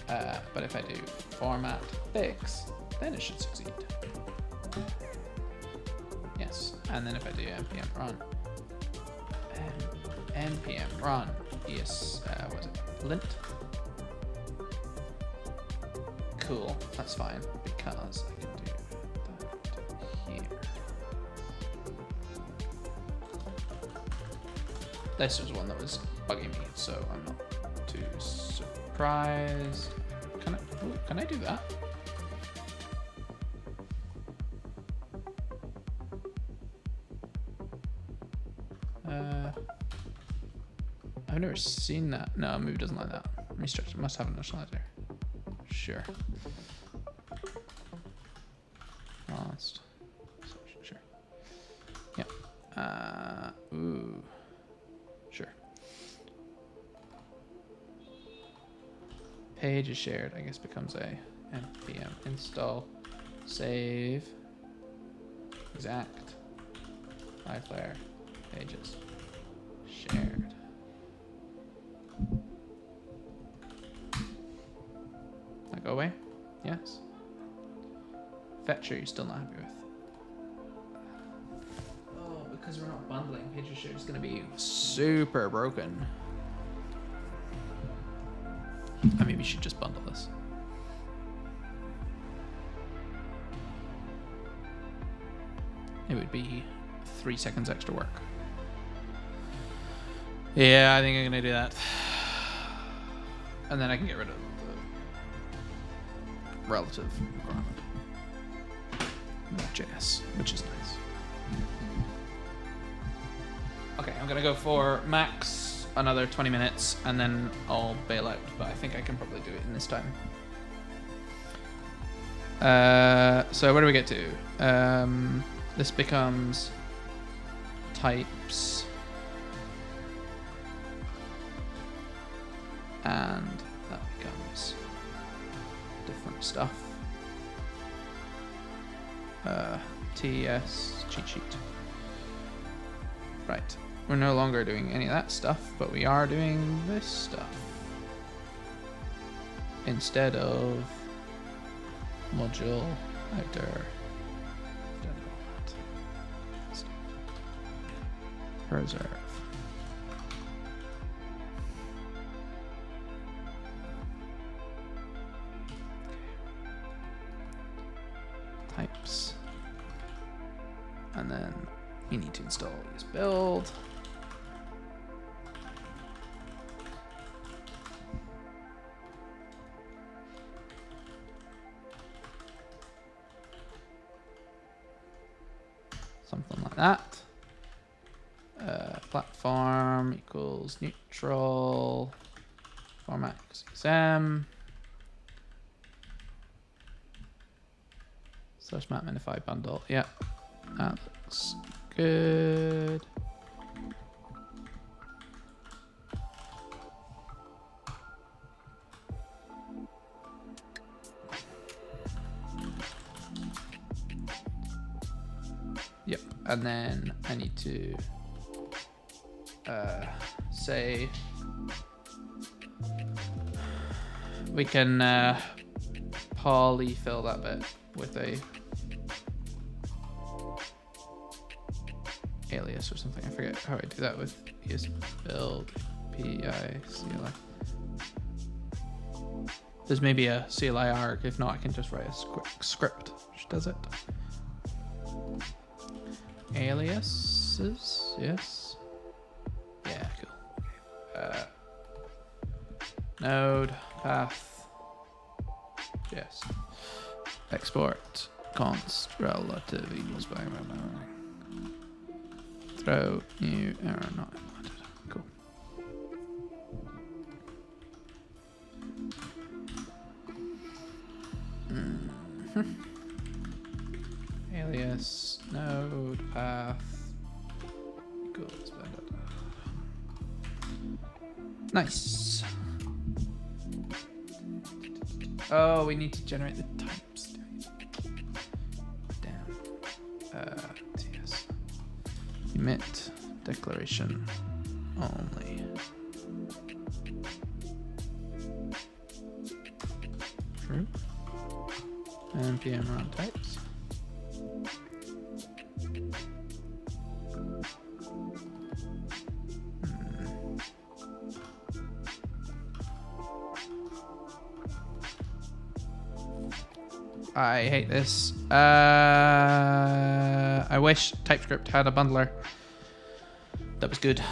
But if I do format fix, then it should succeed. Yes, and then if I do npm run was it lint? Cool, that's fine, because I can do that here. This was one that was bugging me, so I'm not too surprised. Can I do that? I've never seen that. No, maybe it doesn't like that. Restructure must have an initializer. Sure. Lost. Sure. Yep. Ooh. Sure. Page is shared. I guess becomes a npm install save exact live layer pages shared. That go away? Yes. Fetcher you're still not happy with. Oh, because we're not bundling, pages shared is going to be super broken. I maybe should just bundle this. It would be 3 seconds extra work. Yeah, I think I'm going to do that. And then I can get rid of the relative requirement. JS, which is nice. Okay, I'm going to go for max another 20 minutes and then I'll bail out, but I think I can probably do it in this time. So where do we get to? This becomes types and that becomes different stuff. TS cheat sheet. Right. We're no longer doing any of that stuff, but we are doing this stuff. Instead of module outer preserve. Types. And then we need to install use build. Something like that. Platform equals neutral. Format equals XM. Source map minify bundle. Yeah, that looks good. Yep, and then I need to say we can polyfill that bit with a alias or something. I forget how I do that with ES build PICLI. There's maybe a CLI arg. If not, I can just write a script which does it. Aliases, yes. Yeah, cool. Node path. Yes. Export const relative equals bang bang bang. Throw new error not implemented. Cool. Alias node path equals blah, blah, blah. Nice. Oh, we need to generate the types. Damn. TS. Emit declaration only. True. npm run types. I hate this. I wish TypeScript had a bundler that was good.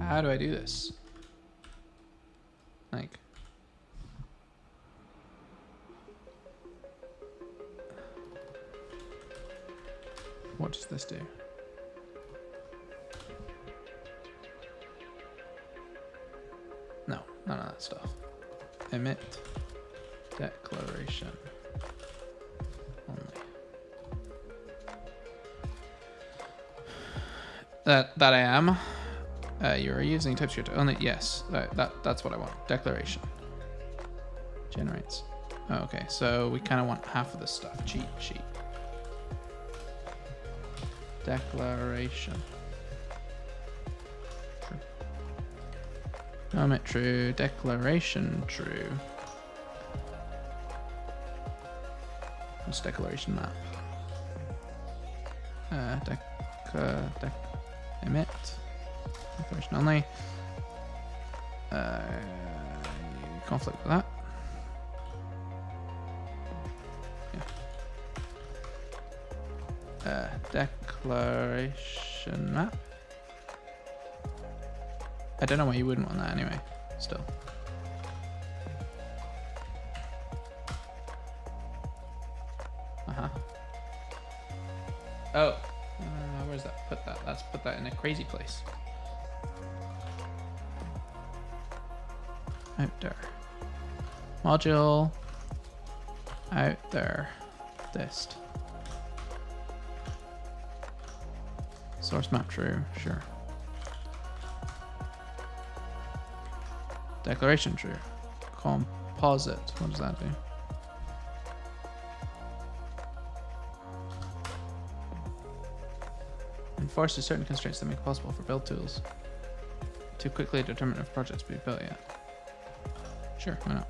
How do I do this? Like, what does this do? No, none of that stuff. Emit declaration only. That I am. You are using TypeScript only. Yes, that's what I want. Declaration generates. Oh, okay, so we kind of want half of this stuff. Cheat sheet. Declaration. True. Commit true. Declaration true. What's declaration map? Emit. Declaration only. Conflict with that. Yeah. Declaration map. I don't know why you wouldn't want that anyway. Still. Oh. Where's that? Put that. Let's put that in a crazy place. Out there. Module. Out there. Dist. Source map true. Sure. Declaration true. Composite. What does that do? Enforces certain constraints that make it possible for build tools to quickly determine if projects be built yet. Sure, why not?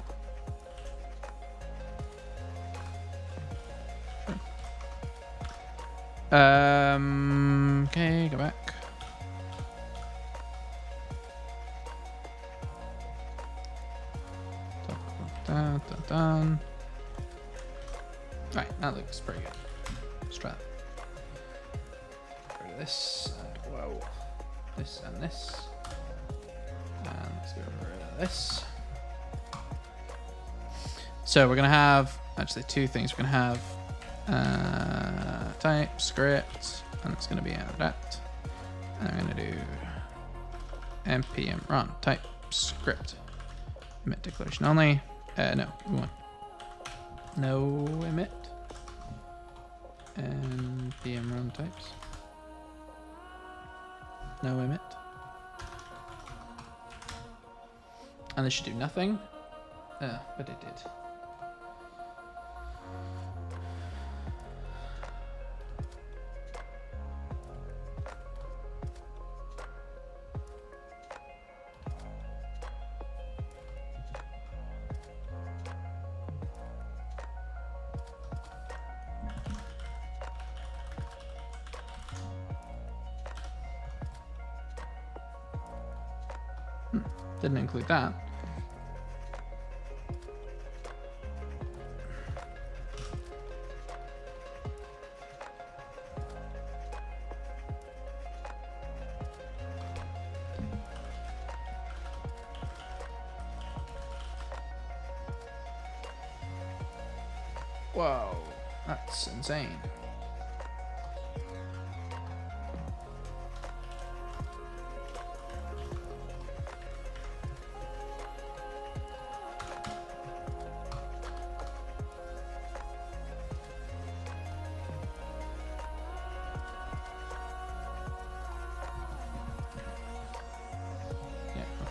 Sure. Okay, go back. Done. Right, that looks pretty good. Strat. Get rid of this. Whoa. This and this. And let's get rid of this. So we're gonna have actually two things. We're gonna have TypeScript, and it's gonna be out of that. And I'm gonna do npm run TypeScript Emit declaration only. No, we want no emit. And PM run types. No emit. And this should do nothing. But it did. Didn't include that. Whoa, that's insane.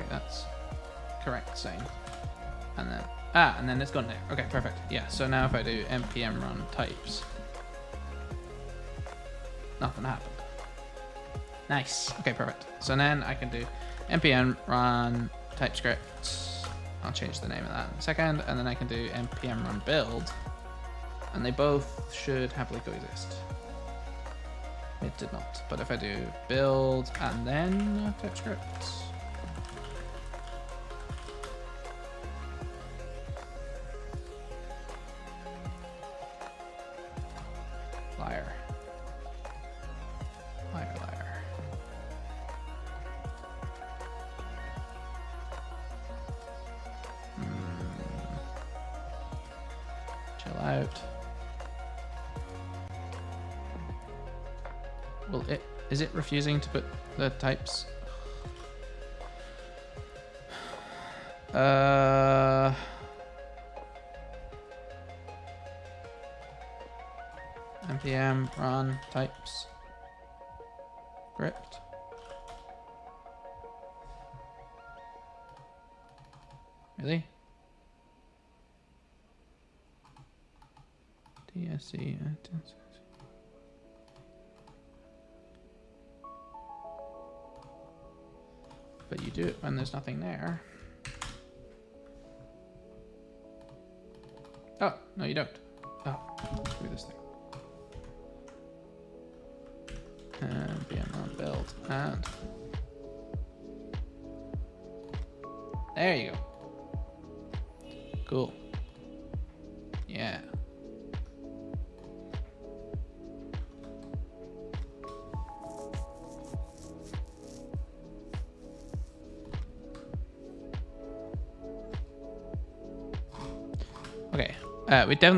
That's correct, same. And then it's gone there. Okay, perfect. Yeah, so now if I do npm run types, nothing happened. Nice. Okay, perfect. So then I can do npm run TypeScript. I'll change the name of that in a second. And then I can do npm run build. And they both should happily coexist. It did not. But if I do build and then TypeScript. Liar. Liar, liar. Chill out. Well, is it refusing to put the types? npm run types script. Really? DSC. But you do it when there's nothing there. Oh, no, you don't. Oh, screw this thing. npm run build and there you go. Cool. Yeah. Okay. We definitely